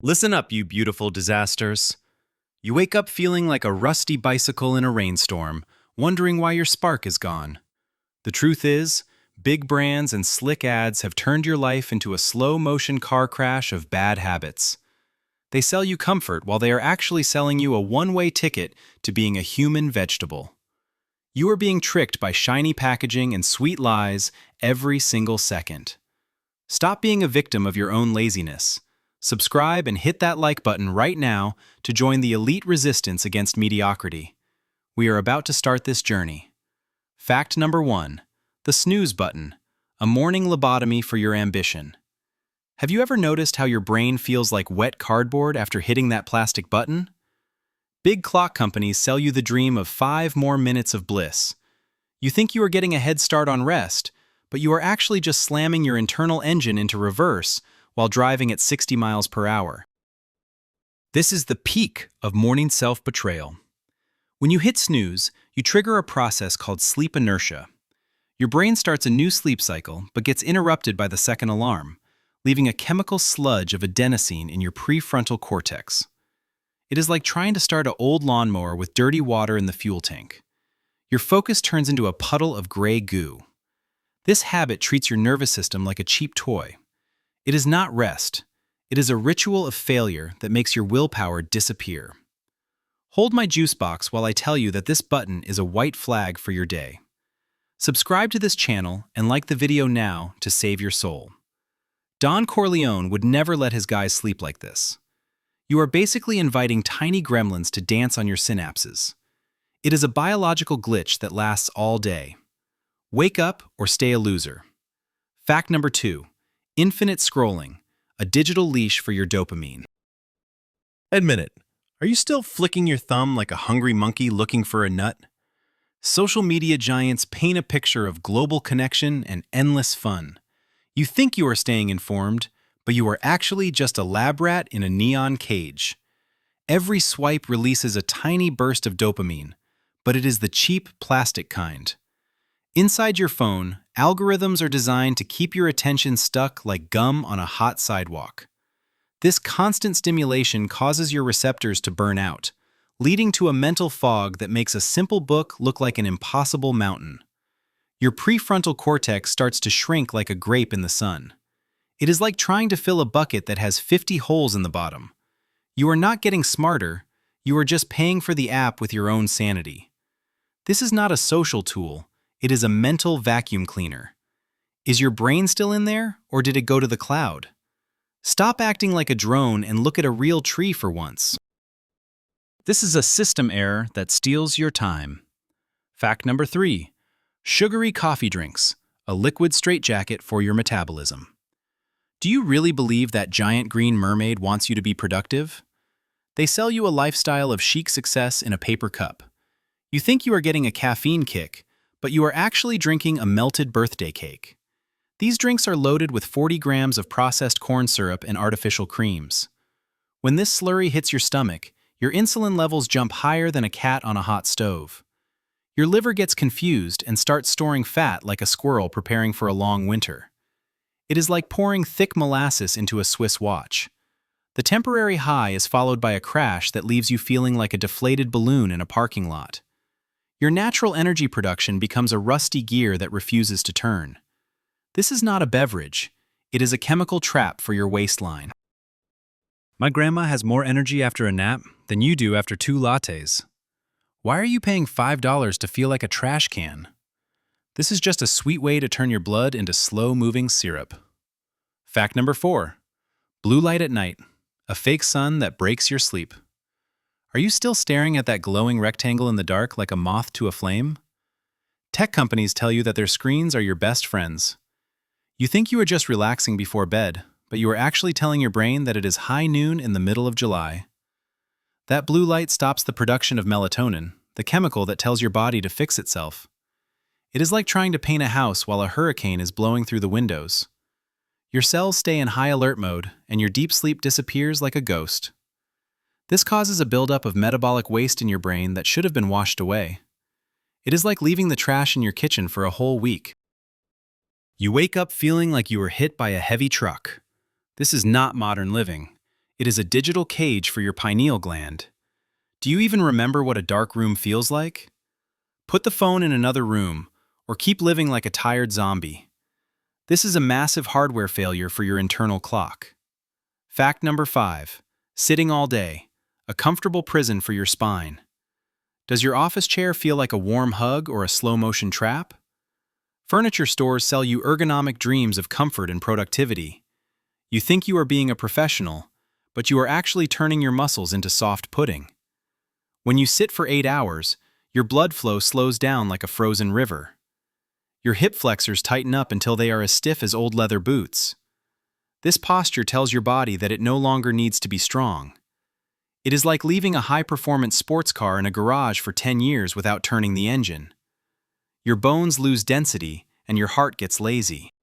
Listen up, you beautiful disasters. You wake up feeling like a rusty bicycle in a rainstorm, wondering why your spark is gone. The truth is, big brands and slick ads have turned your life into a slow-motion car crash of bad habits. They sell you comfort while they are actually selling you a one-way ticket to being a human vegetable. You are being tricked by shiny packaging and sweet lies every single second. Stop being a victim of your own laziness. Subscribe and hit that like button right now to join the elite resistance against mediocrity. We are about to start this journey. Fact number 1. The snooze button, a morning lobotomy for your ambition. Have you ever noticed how your brain feels like wet cardboard after hitting that plastic button? Big clock companies sell you the dream of 5 more minutes of bliss. You think you are getting a head start on rest, but you are actually just slamming your internal engine into reverse while driving at 60 miles per hour. This is the peak of morning self-betrayal. When you hit snooze, you trigger a process called sleep inertia. Your brain starts a new sleep cycle but gets interrupted by the second alarm, leaving a chemical sludge of adenosine in your prefrontal cortex. It is like trying to start an old lawnmower with dirty water in the fuel tank. Your focus turns into a puddle of gray goo. This habit treats your nervous system like a cheap toy. It is not rest. It is a ritual of failure that makes your willpower disappear. Hold my juice box while I tell you that this button is a white flag for your day. Subscribe to this channel and like the video now to save your soul. Don Corleone would never let his guys sleep like this. You are basically inviting tiny gremlins to dance on your synapses. It is a biological glitch that lasts all day. Wake up or stay a loser. Fact number 2. Infinite scrolling, a digital leash for your dopamine. Admit it, are you still flicking your thumb like a hungry monkey looking for a nut? Social media giants paint a picture of global connection and endless fun. You think you are staying informed, but you are actually just a lab rat in a neon cage. Every swipe releases a tiny burst of dopamine, but it is the cheap plastic kind. Inside your phone, algorithms are designed to keep your attention stuck like gum on a hot sidewalk. This constant stimulation causes your receptors to burn out, leading to a mental fog that makes a simple book look like an impossible mountain. Your prefrontal cortex starts to shrink like a grape in the sun. It is like trying to fill a bucket that has 50 holes in the bottom. You are not getting smarter, you are just paying for the app with your own sanity. This is not a social tool. It is a mental vacuum cleaner. Is your brain still in there, or did it go to the cloud? Stop acting like a drone and look at a real tree for once. This is a system error that steals your time. Fact number 3. Sugary coffee drinks, a liquid straitjacket for your metabolism. Do you really believe that giant green mermaid wants you to be productive? They sell you a lifestyle of chic success in a paper cup. You think you are getting a caffeine kick, but you are actually drinking a melted birthday cake. These drinks are loaded with 40 grams of processed corn syrup and artificial creams. When this slurry hits your stomach, your insulin levels jump higher than a cat on a hot stove. Your liver gets confused and starts storing fat like a squirrel preparing for a long winter. It is like pouring thick molasses into a Swiss watch. The temporary high is followed by a crash that leaves you feeling like a deflated balloon in a parking lot. Your natural energy production becomes a rusty gear that refuses to turn. This is not a beverage. It is a chemical trap for your waistline. My grandma has more energy after a nap than you do after 2 lattes. Why are you paying $5 to feel like a trash can? This is just a sweet way to turn your blood into slow-moving syrup. Fact number 4. Blue light at night, a fake sun that breaks your sleep. Are you still staring at that glowing rectangle in the dark like a moth to a flame? Tech companies tell you that their screens are your best friends. You think you are just relaxing before bed, but you are actually telling your brain that it is high noon in the middle of July. That blue light stops the production of melatonin, the chemical that tells your body to fix itself. It is like trying to paint a house while a hurricane is blowing through the windows. Your cells stay in high alert mode, and your deep sleep disappears like a ghost. This causes a buildup of metabolic waste in your brain that should have been washed away. It is like leaving the trash in your kitchen for a whole week. You wake up feeling like you were hit by a heavy truck. This is not modern living. It is a digital cage for your pineal gland. Do you even remember what a dark room feels like? Put the phone in another room, or keep living like a tired zombie. This is a massive hardware failure for your internal clock. Fact number 5. Sitting all day. A comfortable prison for your spine. Does your office chair feel like a warm hug or a slow-motion trap? Furniture stores sell you ergonomic dreams of comfort and productivity. You think you are being a professional, but you are actually turning your muscles into soft pudding. When you sit for 8 hours, your blood flow slows down like a frozen river. Your hip flexors tighten up until they are as stiff as old leather boots. This posture tells your body that it no longer needs to be strong. It is like leaving a high-performance sports car in a garage for 10 years without turning the engine. Your bones lose density, and your heart gets lazy.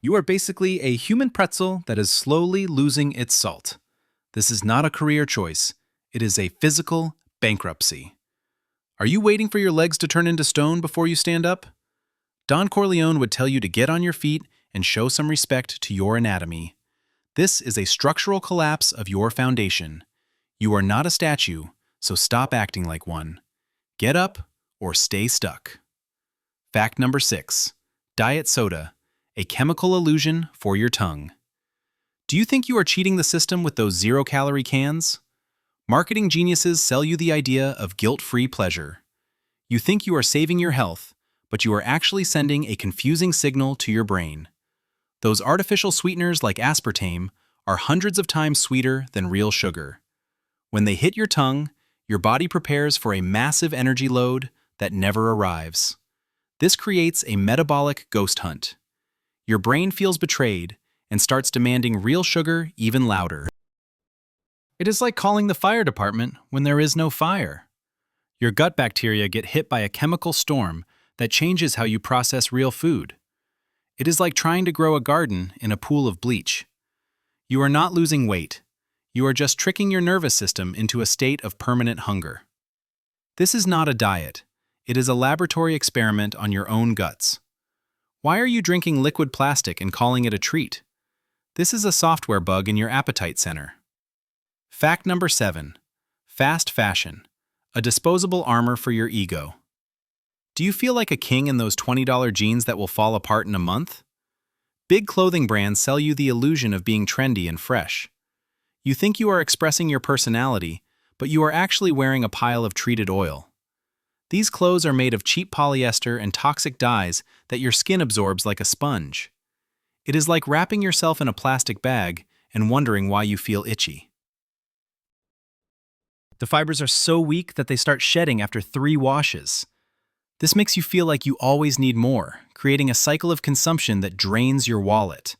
You are basically a human pretzel that is slowly losing its salt. This is not a career choice. It is a physical bankruptcy. Are you waiting for your legs to turn into stone before you stand up? Don Corleone would tell you to get on your feet and show some respect to your anatomy. This is a structural collapse of your foundation. You are not a statue, so stop acting like one. Get up or stay stuck. Fact number 6. Diet soda, a chemical illusion for your tongue. Do you think you are cheating the system with those zero-calorie cans? Marketing geniuses sell you the idea of guilt-free pleasure. You think you are saving your health, but you are actually sending a confusing signal to your brain. Those artificial sweeteners like aspartame are hundreds of times sweeter than real sugar. When they hit your tongue, your body prepares for a massive energy load that never arrives. This creates a metabolic ghost hunt. Your brain feels betrayed and starts demanding real sugar even louder. It is like calling the fire department when there is no fire. Your gut bacteria get hit by a chemical storm that changes how you process real food. It is like trying to grow a garden in a pool of bleach. You are not losing weight. You are just tricking your nervous system into a state of permanent hunger. This is not a diet. It is a laboratory experiment on your own guts. Why are you drinking liquid plastic and calling it a treat? This is a software bug in your appetite center. Fact number 7. Fast fashion, a disposable armor for your ego. Do you feel like a king in those $20 jeans that will fall apart in a month? Big clothing brands sell you the illusion of being trendy and fresh. You think you are expressing your personality, but you are actually wearing a pile of treated oil. These clothes are made of cheap polyester and toxic dyes that your skin absorbs like a sponge. It is like wrapping yourself in a plastic bag and wondering why you feel itchy. The fibers are so weak that they start shedding after 3 washes. This makes you feel like you always need more, creating a cycle of consumption that drains your wallet.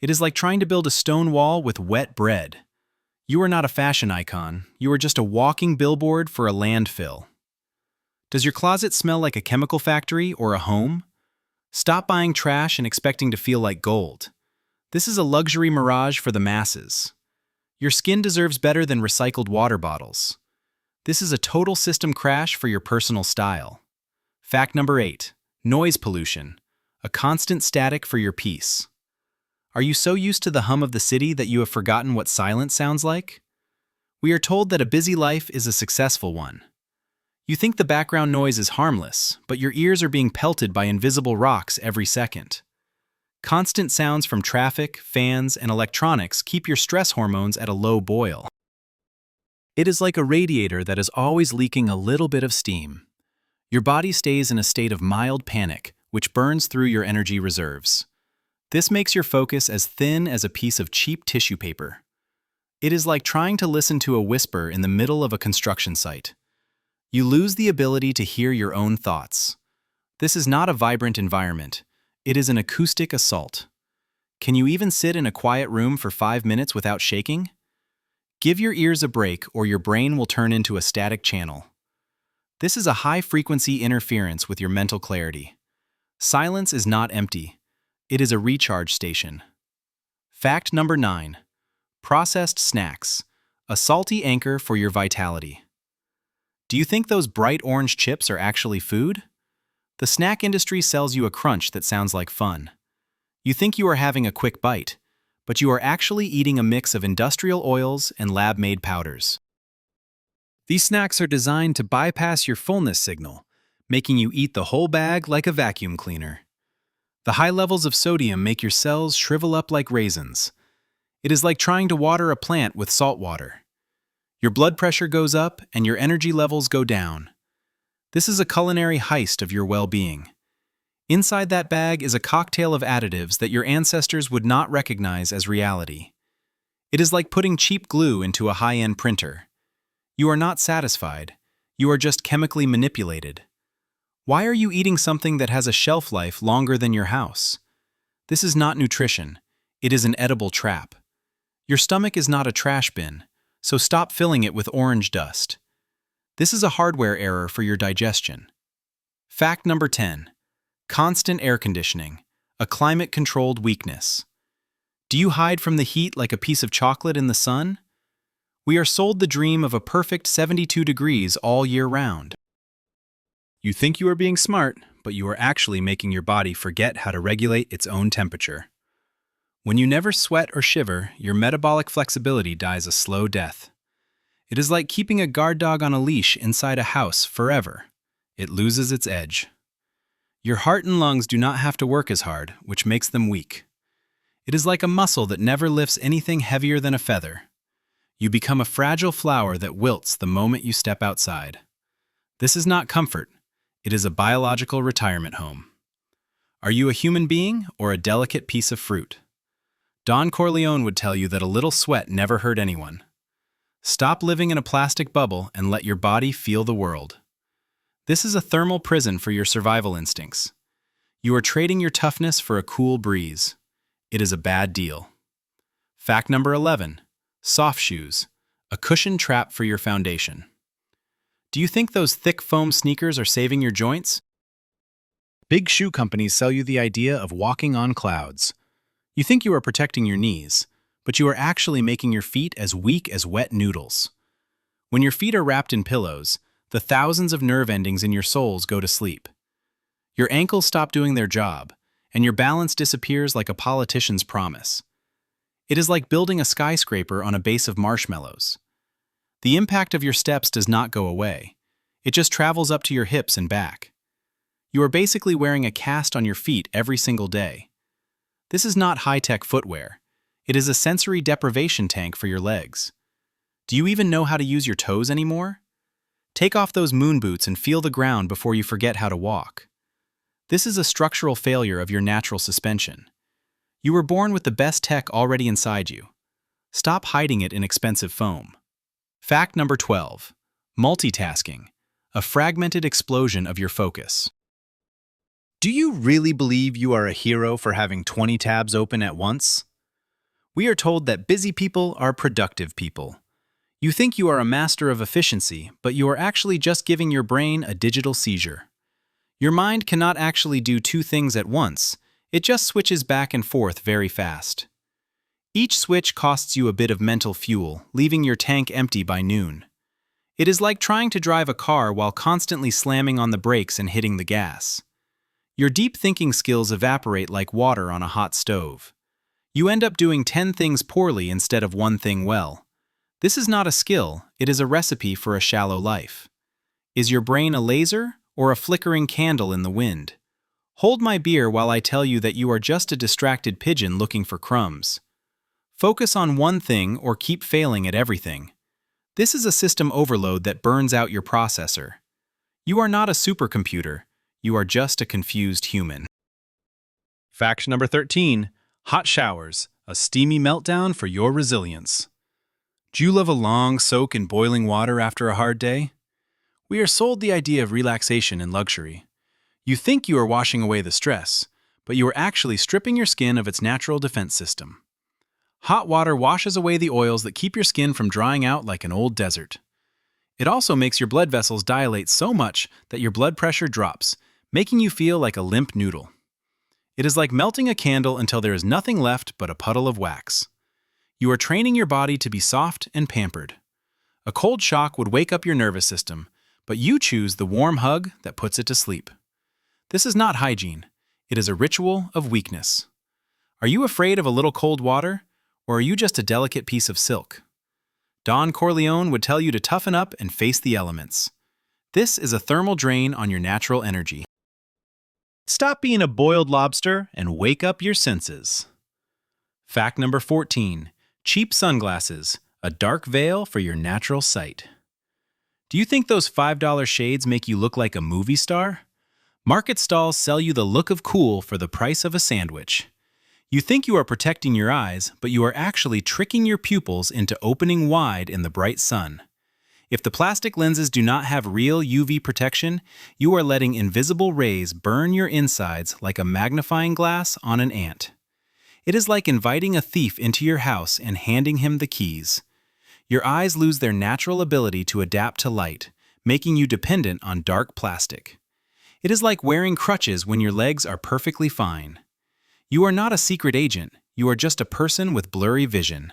It is like trying to build a stone wall with wet bread. You are not a fashion icon, you are just a walking billboard for a landfill. Does your closet smell like a chemical factory or a home? Stop buying trash and expecting to feel like gold. This is a luxury mirage for the masses. Your skin deserves better than recycled water bottles. This is a total system crash for your personal style. Fact number 8. Noise pollution, a constant static for your peace. Are you so used to the hum of the city that you have forgotten what silence sounds like? We are told that a busy life is a successful one. You think the background noise is harmless, but your ears are being pelted by invisible rocks every second. Constant sounds from traffic, fans, and electronics keep your stress hormones at a low boil. It is like a radiator that is always leaking a little bit of steam. Your body stays in a state of mild panic, which burns through your energy reserves. This makes your focus as thin as a piece of cheap tissue paper. It is like trying to listen to a whisper in the middle of a construction site. You lose the ability to hear your own thoughts. This is not a vibrant environment. It is an acoustic assault. Can you even sit in a quiet room for 5 minutes without shaking? Give your ears a break or your brain will turn into a static channel. This is a high-frequency interference with your mental clarity. Silence is not empty. It is a recharge station. Fact number 9. Processed snacks, a salty anchor for your vitality. Do you think those bright orange chips are actually food? The snack industry sells you a crunch that sounds like fun. You think you are having a quick bite, but you are actually eating a mix of industrial oils and lab-made powders. These snacks are designed to bypass your fullness signal, making you eat the whole bag like a vacuum cleaner. The high levels of sodium make your cells shrivel up like raisins. It is like trying to water a plant with salt water. Your blood pressure goes up and your energy levels go down. This is a culinary heist of your well-being. Inside that bag is a cocktail of additives that your ancestors would not recognize as reality. It is like putting cheap glue into a high-end printer. You are not satisfied. You are just chemically manipulated. Why are you eating something that has a shelf life longer than your house? This is not nutrition. It is an edible trap. Your stomach is not a trash bin, so stop filling it with orange dust. This is a hardware error for your digestion. Fact number 10. Constant air conditioning, a climate-controlled weakness. Do you hide from the heat like a piece of chocolate in the sun? We are sold the dream of a perfect 72 degrees all year round. You think you are being smart, but you are actually making your body forget how to regulate its own temperature. When you never sweat or shiver, your metabolic flexibility dies a slow death. It is like keeping a guard dog on a leash inside a house forever. It loses its edge. Your heart and lungs do not have to work as hard, which makes them weak. It is like a muscle that never lifts anything heavier than a feather. You become a fragile flower that wilts the moment you step outside. This is not comfort. It is a biological retirement home. Are you a human being or a delicate piece of fruit? Don Corleone would tell you that a little sweat never hurt anyone. Stop living in a plastic bubble and let your body feel the world. This is a thermal prison for your survival instincts. You are trading your toughness for a cool breeze. It is a bad deal. Fact number 11. Soft shoes, a cushioned trap for your foundation. Do you think those thick foam sneakers are saving your joints? Big shoe companies sell you the idea of walking on clouds. You think you are protecting your knees, but you are actually making your feet as weak as wet noodles. When your feet are wrapped in pillows, the thousands of nerve endings in your soles go to sleep. Your ankles stop doing their job, and your balance disappears like a politician's promise. It is like building a skyscraper on a base of marshmallows. The impact of your steps does not go away. It just travels up to your hips and back. You are basically wearing a cast on your feet every single day. This is not high-tech footwear. It is a sensory deprivation tank for your legs. Do you even know how to use your toes anymore? Take off those moon boots and feel the ground before you forget how to walk. This is a structural failure of your natural suspension. You were born with the best tech already inside you. Stop hiding it in expensive foam. Fact number 12. Multitasking, a fragmented explosion of your focus. Do you really believe you are a hero for having 20 tabs open at once? We are told that busy people are productive people. You think you are a master of efficiency, but you are actually just giving your brain a digital seizure. Your mind cannot actually do two things at once. It just switches back and forth very fast. Each switch costs you a bit of mental fuel, leaving your tank empty by noon. It is like trying to drive a car while constantly slamming on the brakes and hitting the gas. Your deep thinking skills evaporate like water on a hot stove. You end up doing 10 things poorly instead of one thing well. This is not a skill, it is a recipe for a shallow life. Is your brain a laser or a flickering candle in the wind? Hold my beer while I tell you that you are just a distracted pigeon looking for crumbs. Focus on one thing or keep failing at everything. This is a system overload that burns out your processor. You are not a supercomputer. You are just a confused human. Fact number 13. Hot showers, a steamy meltdown for your resilience. Do you love a long soak in boiling water after a hard day? We are sold the idea of relaxation and luxury. You think you are washing away the stress, but you are actually stripping your skin of its natural defense system. Hot water washes away the oils that keep your skin from drying out like an old desert. It also makes your blood vessels dilate so much that your blood pressure drops, making you feel like a limp noodle. It is like melting a candle until there is nothing left but a puddle of wax. You are training your body to be soft and pampered. A cold shock would wake up your nervous system, but you choose the warm hug that puts it to sleep. This is not hygiene. It is a ritual of weakness. Are you afraid of a little cold water? Or are you just a delicate piece of silk? Don Corleone would tell you to toughen up and face the elements. This is a thermal drain on your natural energy. Stop being a boiled lobster and wake up your senses. Fact number 14. Cheap sunglasses, a dark veil for your natural sight. Do you think those $5 shades make you look like a movie star? Market stalls sell you the look of cool for the price of a sandwich. You think you are protecting your eyes, but you are actually tricking your pupils into opening wide in the bright sun. If the plastic lenses do not have real UV protection, you are letting invisible rays burn your insides like a magnifying glass on an ant. It is like inviting a thief into your house and handing him the keys. Your eyes lose their natural ability to adapt to light, making you dependent on dark plastic. It is like wearing crutches when your legs are perfectly fine. You are not a secret agent, you are just a person with blurry vision.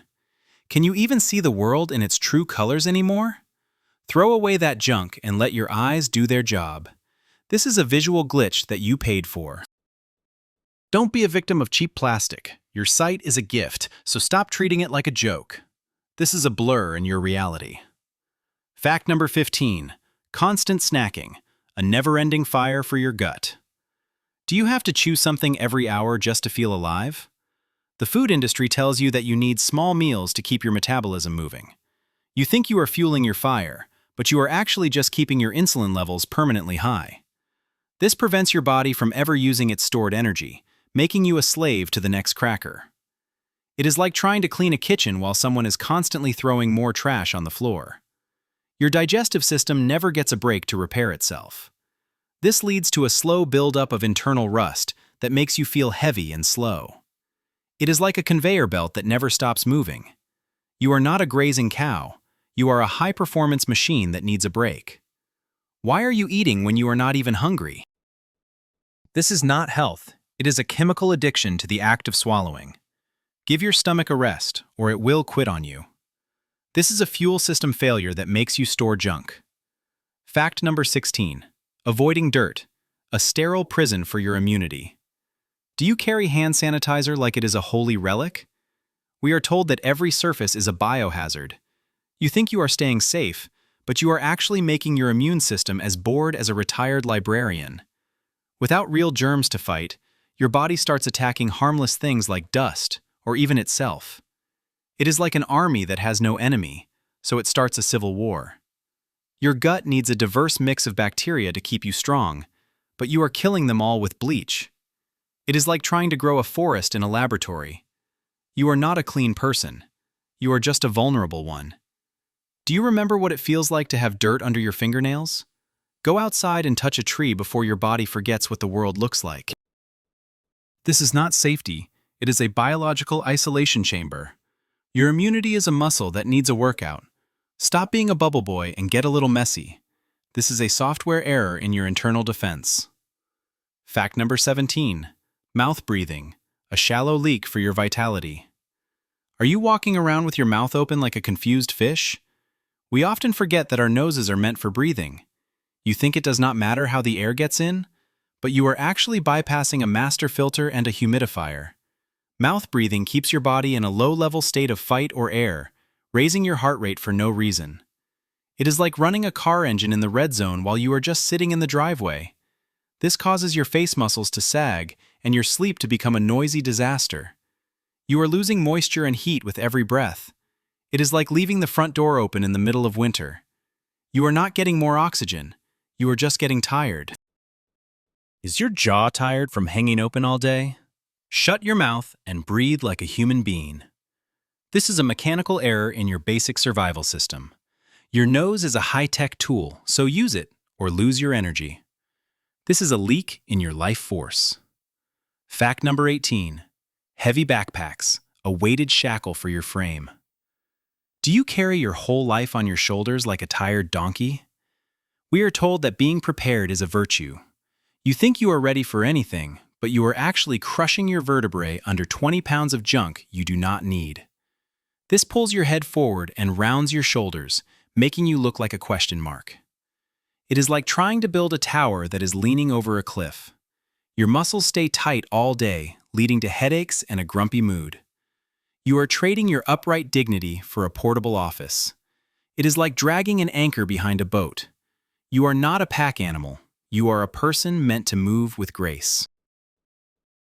Can you even see the world in its true colors anymore? Throw away that junk and let your eyes do their job. This is a visual glitch that you paid for. Don't be a victim of cheap plastic. Your sight is a gift, so stop treating it like a joke. This is a blur in your reality. Fact number 15. Constant snacking, a never-ending fire for your gut. Do you have to chew something every hour just to feel alive? The food industry tells you that you need small meals to keep your metabolism moving. You think you are fueling your fire, but you are actually just keeping your insulin levels permanently high. This prevents your body from ever using its stored energy, making you a slave to the next cracker. It is like trying to clean a kitchen while someone is constantly throwing more trash on the floor. Your digestive system never gets a break to repair itself. This leads to a slow buildup of internal rust that makes you feel heavy and slow. It is like a conveyor belt that never stops moving. You are not a grazing cow. You are a high-performance machine that needs a break. Why are you eating when you are not even hungry? This is not health. It is a chemical addiction to the act of swallowing. Give your stomach a rest, or it will quit on you. This is a fuel system failure that makes you store junk. Fact number 16. Avoiding dirt, a sterile prison for your immunity. Do you carry hand sanitizer like it is a holy relic? We are told that every surface is a biohazard. You think you are staying safe, but you are actually making your immune system as bored as a retired librarian. Without real germs to fight, your body starts attacking harmless things like dust, or even itself. It is like an army that has no enemy, so it starts a civil war. Your gut needs a diverse mix of bacteria to keep you strong, but you are killing them all with bleach. It is like trying to grow a forest in a laboratory. You are not a clean person. You are just a vulnerable one. Do you remember what it feels like to have dirt under your fingernails? Go outside and touch a tree before your body forgets what the world looks like. This is not safety. It is a biological isolation chamber. Your immunity is a muscle that needs a workout. Stop being a bubble boy and get a little messy. This is a software error in your internal defense. Fact number 17. Mouth breathing, a shallow leak for your vitality. Are you walking around with your mouth open like a confused fish? We often forget that our noses are meant for breathing. You think it does not matter how the air gets in? But you are actually bypassing a master filter and a humidifier. Mouth breathing keeps your body in a low-level state of fight or air, raising your heart rate for no reason. It is like running a car engine in the red zone while you are just sitting in the driveway. This causes your face muscles to sag and your sleep to become a noisy disaster. You are losing moisture and heat with every breath. It is like leaving the front door open in the middle of winter. You are not getting more oxygen. You are just getting tired. Is your jaw tired from hanging open all day? Shut your mouth and breathe like a human being. This is a mechanical error in your basic survival system. Your nose is a high-tech tool, so use it or lose your energy. This is a leak in your life force. Fact number 18. Heavy backpacks, a weighted shackle for your frame. Do you carry your whole life on your shoulders like a tired donkey? We are told that being prepared is a virtue. You think you are ready for anything, but you are actually crushing your vertebrae under 20 pounds of junk you do not need. This pulls your head forward and rounds your shoulders, making you look like a question mark. It is like trying to build a tower that is leaning over a cliff. Your muscles stay tight all day, leading to headaches and a grumpy mood. You are trading your upright dignity for a portable office. It is like dragging an anchor behind a boat. You are not a pack animal. You are a person meant to move with grace.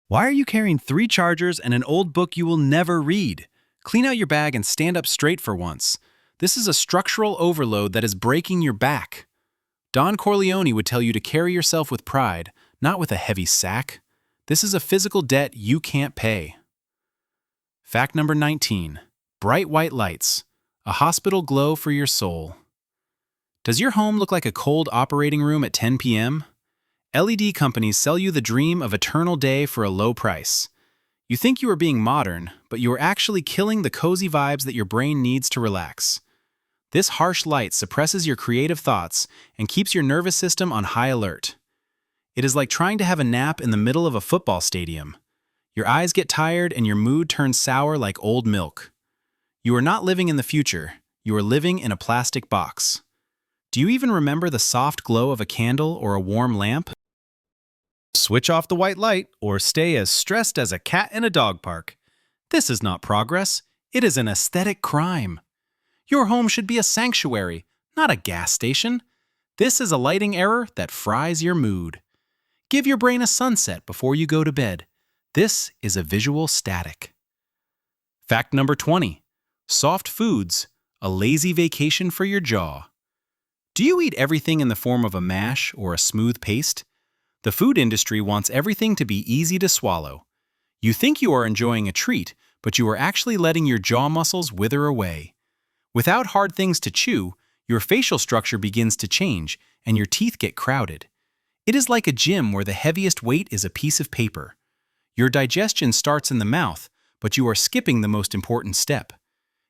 Why are you carrying 3 chargers and an old book you will never read? Clean out your bag and stand up straight for once. This is a structural overload that is breaking your back. Don Corleone would tell you to carry yourself with pride, not with a heavy sack. This is a physical debt you can't pay. Fact number 19. Bright white lights. A hospital glow for your soul. Does your home look like a cold operating room at 10 p.m.? LED companies sell you the dream of eternal day for a low price. You think you are being modern, but you are actually killing the cozy vibes that your brain needs to relax. This harsh light suppresses your creative thoughts and keeps your nervous system on high alert. It is like trying to have a nap in the middle of a football stadium. Your eyes get tired and your mood turns sour like old milk. You are not living in the future. You are living in a plastic box. Do you even remember the soft glow of a candle or a warm lamp? Switch off the white light or stay as stressed as a cat in a dog park. This is not progress. It is an aesthetic crime. Your home should be a sanctuary, not a gas station. This is a lighting error that fries your mood. Give your brain a sunset before you go to bed. This is a visual static. Fact number 20. Soft foods, a lazy vacation for your jaw. Do you eat everything in the form of a mash or a smooth paste? The food industry wants everything to be easy to swallow. You think you are enjoying a treat, but you are actually letting your jaw muscles wither away. Without hard things to chew, your facial structure begins to change and your teeth get crowded. It is like a gym where the heaviest weight is a piece of paper. Your digestion starts in the mouth, but you are skipping the most important step.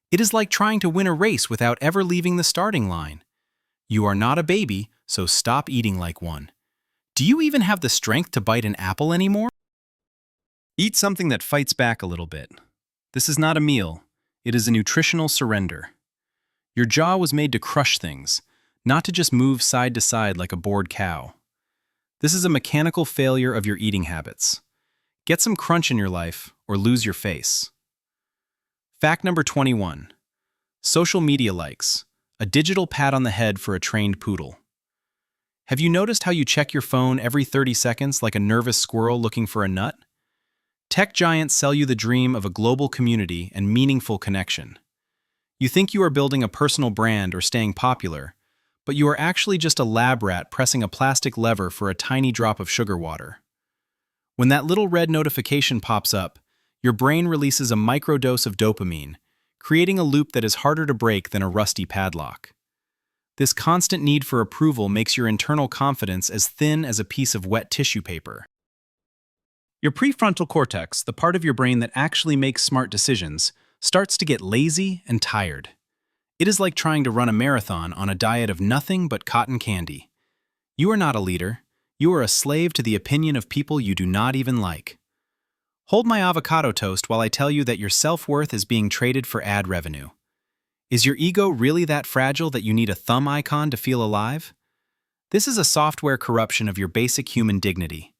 It is like trying to win a race without ever leaving the starting line. You are not a baby, so stop eating like one. Do you even have the strength to bite an apple anymore? Eat something that fights back a little bit. This is not a meal. It is a nutritional surrender. Your jaw was made to crush things, not to just move side to side like a bored cow. This is a mechanical failure of your eating habits. Get some crunch in your life or lose your face. Fact number 21. Social media likes. A digital pat on the head for a trained poodle. Have you noticed how you check your phone every 30 seconds like a nervous squirrel looking for a nut? Tech giants sell you the dream of a global community and meaningful connection. You think you are building a personal brand or staying popular, but you are actually just a lab rat pressing a plastic lever for a tiny drop of sugar water. When that little red notification pops up, your brain releases a microdose of dopamine, creating a loop that is harder to break than a rusty padlock. This constant need for approval makes your internal confidence as thin as a piece of wet tissue paper. Your prefrontal cortex, the part of your brain that actually makes smart decisions, starts to get lazy and tired. It is like trying to run a marathon on a diet of nothing but cotton candy. You are not a leader. You are a slave to the opinion of people you do not even like. Hold my avocado toast while I tell you that your self-worth is being traded for ad revenue. Is your ego really that fragile that you need a thumb icon to feel alive? This is a software corruption of your basic human dignity.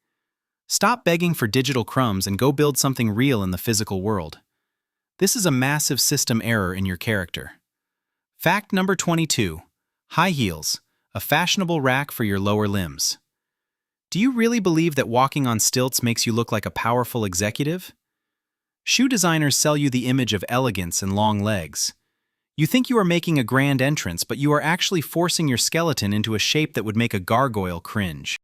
Stop begging for digital crumbs and go build something real in the physical world. This is a massive system error in your character. Fact number 22. High heels, a fashionable rack for your lower limbs. Do you really believe that walking on stilts makes you look like a powerful executive? Shoe designers sell you the image of elegance and long legs. You think you are making a grand entrance, but you are actually forcing your skeleton into a shape that would make a gargoyle cringe.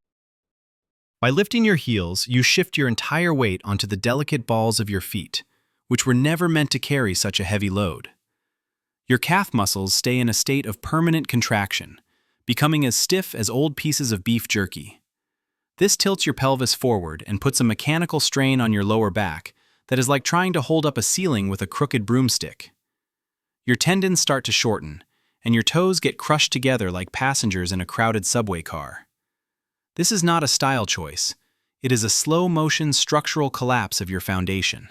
By lifting your heels, you shift your entire weight onto the delicate balls of your feet, which were never meant to carry such a heavy load. Your calf muscles stay in a state of permanent contraction, becoming as stiff as old pieces of beef jerky. This tilts your pelvis forward and puts a mechanical strain on your lower back that is like trying to hold up a ceiling with a crooked broomstick. Your tendons start to shorten, and your toes get crushed together like passengers in a crowded subway car. This is not a style choice. It is a slow-motion structural collapse of your foundation.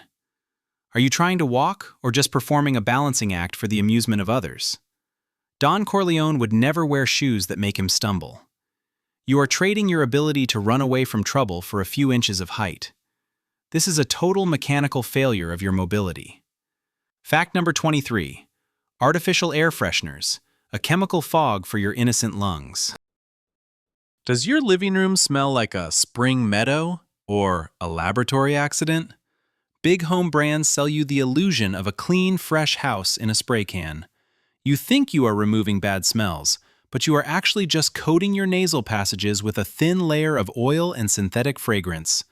Are you trying to walk or just performing a balancing act for the amusement of others? Don Corleone would never wear shoes that make him stumble. You are trading your ability to run away from trouble for a few inches of height. This is a total mechanical failure of your mobility. Fact number 23. Artificial air fresheners, a chemical fog for your innocent lungs. Does your living room smell like a spring meadow or a laboratory accident? Big home brands sell you the illusion of a clean, fresh house in a spray can. You think you are removing bad smells, but you are actually just coating your nasal passages with a thin layer of oil and synthetic fragrance.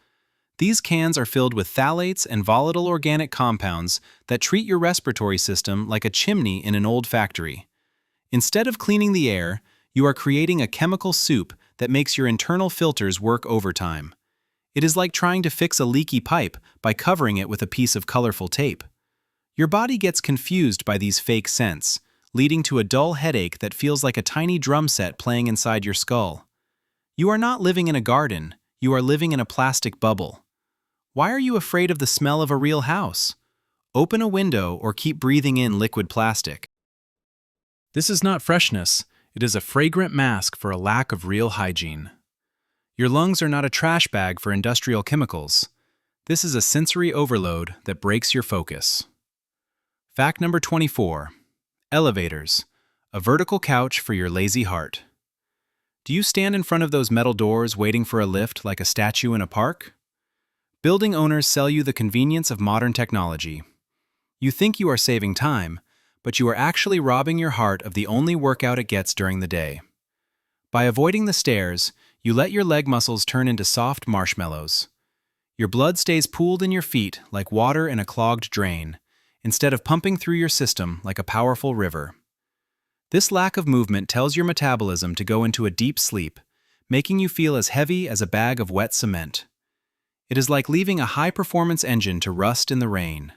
These cans are filled with phthalates and volatile organic compounds that treat your respiratory system like a chimney in an old factory. Instead of cleaning the air, you are creating a chemical soup that makes your internal filters work overtime. It is like trying to fix a leaky pipe by covering it with a piece of colorful tape. Your body gets confused by these fake scents, leading to a dull headache that feels like a tiny drum set playing inside your skull. You are not living in a garden, you are living in a plastic bubble. Why are you afraid of the smell of a real house? Open a window or keep breathing in liquid plastic. This is not freshness, it is a fragrant mask for a lack of real hygiene. Your lungs are not a trash bag for industrial chemicals. This is a sensory overload that breaks your focus. Fact number 24. Elevators, a vertical couch for your lazy heart. Do you stand in front of those metal doors waiting for a lift like a statue in a park? Building owners sell you the convenience of modern technology. You think you are saving time, but you are actually robbing your heart of the only workout it gets during the day. By avoiding the stairs, you let your leg muscles turn into soft marshmallows. Your blood stays pooled in your feet like water in a clogged drain, instead of pumping through your system like a powerful river. This lack of movement tells your metabolism to go into a deep sleep, making you feel as heavy as a bag of wet cement. It is like leaving a high-performance engine to rust in the rain.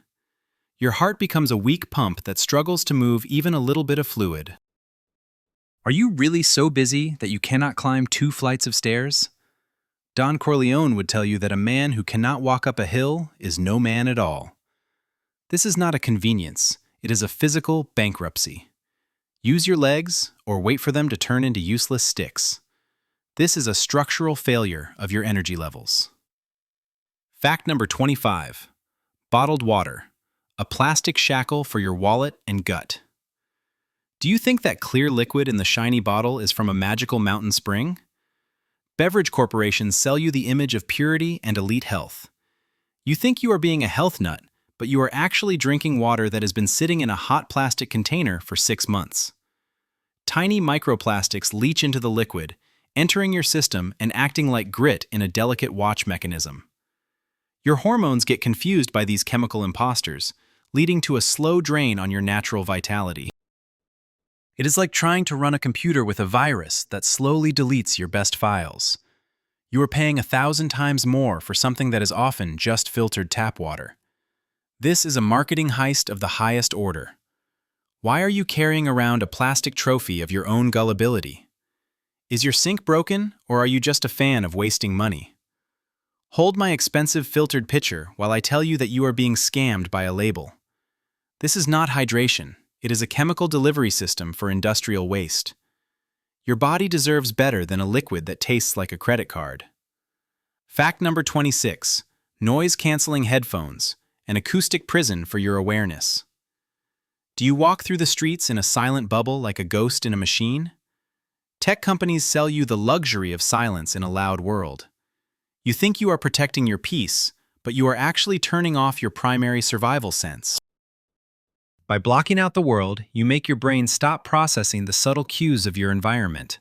Your heart becomes a weak pump that struggles to move even a little bit of fluid. Are you really so busy that you cannot climb 2 flights of stairs? Don Corleone would tell you that a man who cannot walk up a hill is no man at all. This is not a convenience, it is a physical bankruptcy. Use your legs or wait for them to turn into useless sticks. This is a structural failure of your energy levels. Fact number 25. Bottled water, a plastic shackle for your wallet and gut. Do you think that clear liquid in the shiny bottle is from a magical mountain spring? Beverage corporations sell you the image of purity and elite health. You think you are being a health nut, but you are actually drinking water that has been sitting in a hot plastic container for 6 months. Tiny microplastics leach into the liquid, entering your system and acting like grit in a delicate watch mechanism. Your hormones get confused by these chemical imposters, leading to a slow drain on your natural vitality. It is like trying to run a computer with a virus that slowly deletes your best files. You are paying 1,000 times more for something that is often just filtered tap water. This is a marketing heist of the highest order. Why are you carrying around a plastic trophy of your own gullibility? Is your sink broken, or are you just a fan of wasting money? Hold my expensive filtered pitcher while I tell you that you are being scammed by a label. This is not hydration. It is a chemical delivery system for industrial waste. Your body deserves better than a liquid that tastes like a credit card. Fact number 26. Noise-canceling headphones, an acoustic prison for your awareness. Do you walk through the streets in a silent bubble like a ghost in a machine? Tech companies sell you the luxury of silence in a loud world. You think you are protecting your peace, but you are actually turning off your primary survival sense. By blocking out the world, you make your brain stop processing the subtle cues of your environment.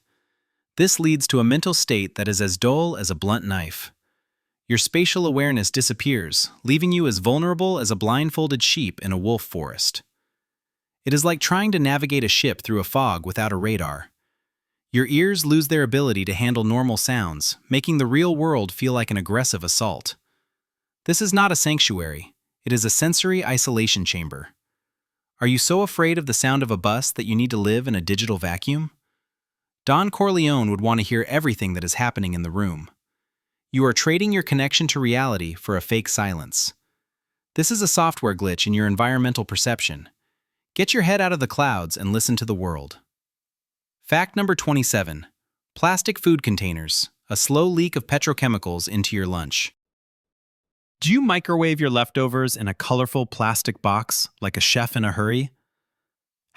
This leads to a mental state that is as dull as a blunt knife. Your spatial awareness disappears, leaving you as vulnerable as a blindfolded sheep in a wolf forest. It is like trying to navigate a ship through a fog without a radar. Your ears lose their ability to handle normal sounds, making the real world feel like an aggressive assault. This is not a sanctuary. It is a sensory isolation chamber. Are you so afraid of the sound of a bus that you need to live in a digital vacuum? Don Corleone would want to hear everything that is happening in the room. You are trading your connection to reality for a fake silence. This is a software glitch in your environmental perception. Get your head out of the clouds and listen to the world. Fact number 27. Plastic food containers, a slow leak of petrochemicals into your lunch. Do you microwave your leftovers in a colorful plastic box like a chef in a hurry?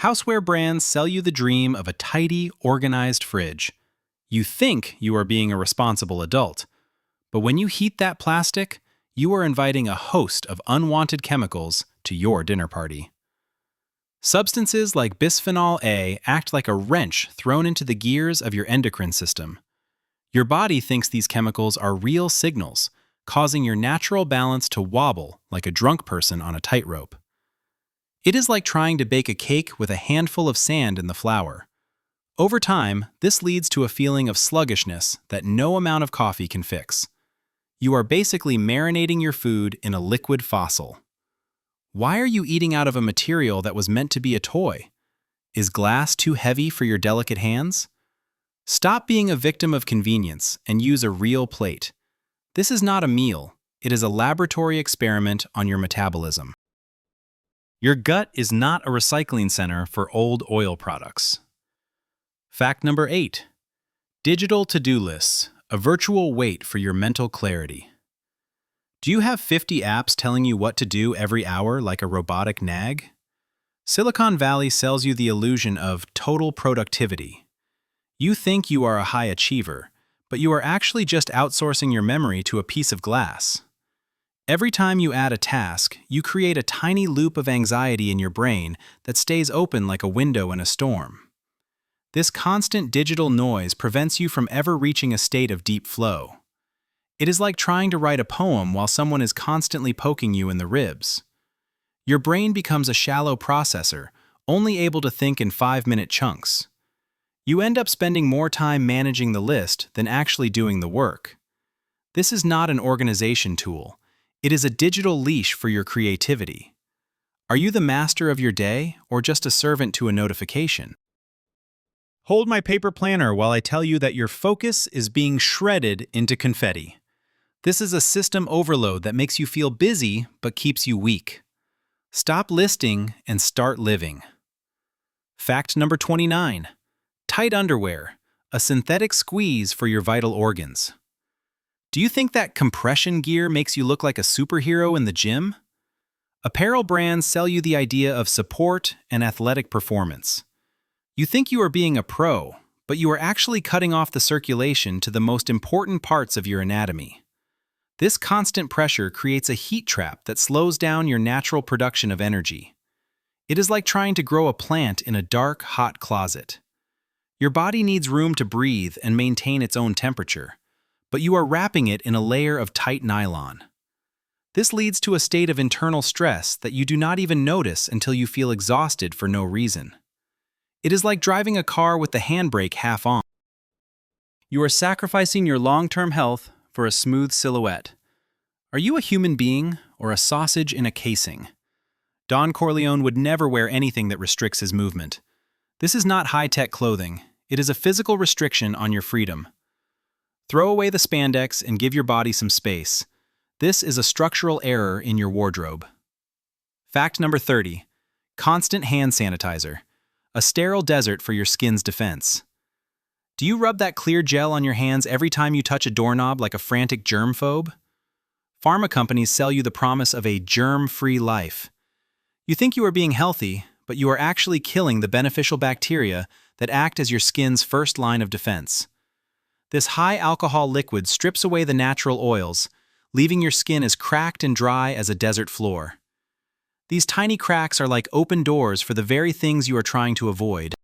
Houseware brands sell you the dream of a tidy, organized fridge. You think you are being a responsible adult, but when you heat that plastic, you are inviting a host of unwanted chemicals to your dinner party. Substances like bisphenol A act like a wrench thrown into the gears of your endocrine system. Your body thinks these chemicals are real signals, causing your natural balance to wobble like a drunk person on a tightrope. It is like trying to bake a cake with a handful of sand in the flour. Over time, this leads to a feeling of sluggishness that no amount of coffee can fix. You are basically marinating your food in a liquid fossil. Why are you eating out of a material that was meant to be a toy? Is glass too heavy for your delicate hands? Stop being a victim of convenience and use a real plate. This is not a meal, it is a laboratory experiment on your metabolism. Your gut is not a recycling center for old oil products. Fact number 8. Digital to-do lists, a virtual weight for your mental clarity. Do you have 50 apps telling you what to do every hour like a robotic nag? Silicon Valley sells you the illusion of total productivity. You think you are a high achiever, but you are actually just outsourcing your memory to a piece of glass. Every time you add a task, you create a tiny loop of anxiety in your brain that stays open like a window in a storm. This constant digital noise prevents you from ever reaching a state of deep flow. It is like trying to write a poem while someone is constantly poking you in the ribs. Your brain becomes a shallow processor, only able to think in 5-minute chunks. You end up spending more time managing the list than actually doing the work. This is not an organization tool. It is a digital leash for your creativity. Are you the master of your day or just a servant to a notification? Hold my paper planner while I tell you that your focus is being shredded into confetti. This is a system overload that makes you feel busy but keeps you weak. Stop listing and start living. Fact number 29. Tight underwear, a synthetic squeeze for your vital organs. Do you think that compression gear makes you look like a superhero in the gym? Apparel brands sell you the idea of support and athletic performance. You think you are being a pro, but you are actually cutting off the circulation to the most important parts of your anatomy. This constant pressure creates a heat trap that slows down your natural production of energy. It is like trying to grow a plant in a dark, hot closet. Your body needs room to breathe and maintain its own temperature, but you are wrapping it in a layer of tight nylon. This leads to a state of internal stress that you do not even notice until you feel exhausted for no reason. It is like driving a car with the handbrake half on. You are sacrificing your long-term health for a smooth silhouette. Are you a human being or a sausage in a casing? Don Corleone would never wear anything that restricts his movement. This is not high-tech clothing. It is a physical restriction on your freedom. Throw away the spandex and give your body some space. This is a structural error in your wardrobe. Fact number 30. Constant hand sanitizer, a sterile desert for your skin's defense. Do you rub that clear gel on your hands every time you touch a doorknob like a frantic germphobe? Pharma companies sell you the promise of a germ-free life. You think you are being healthy, but you are actually killing the beneficial bacteria that act as your skin's first line of defense. This high-alcohol liquid strips away the natural oils, leaving your skin as cracked and dry as a desert floor. These tiny cracks are like open doors for the very things you are trying to avoid.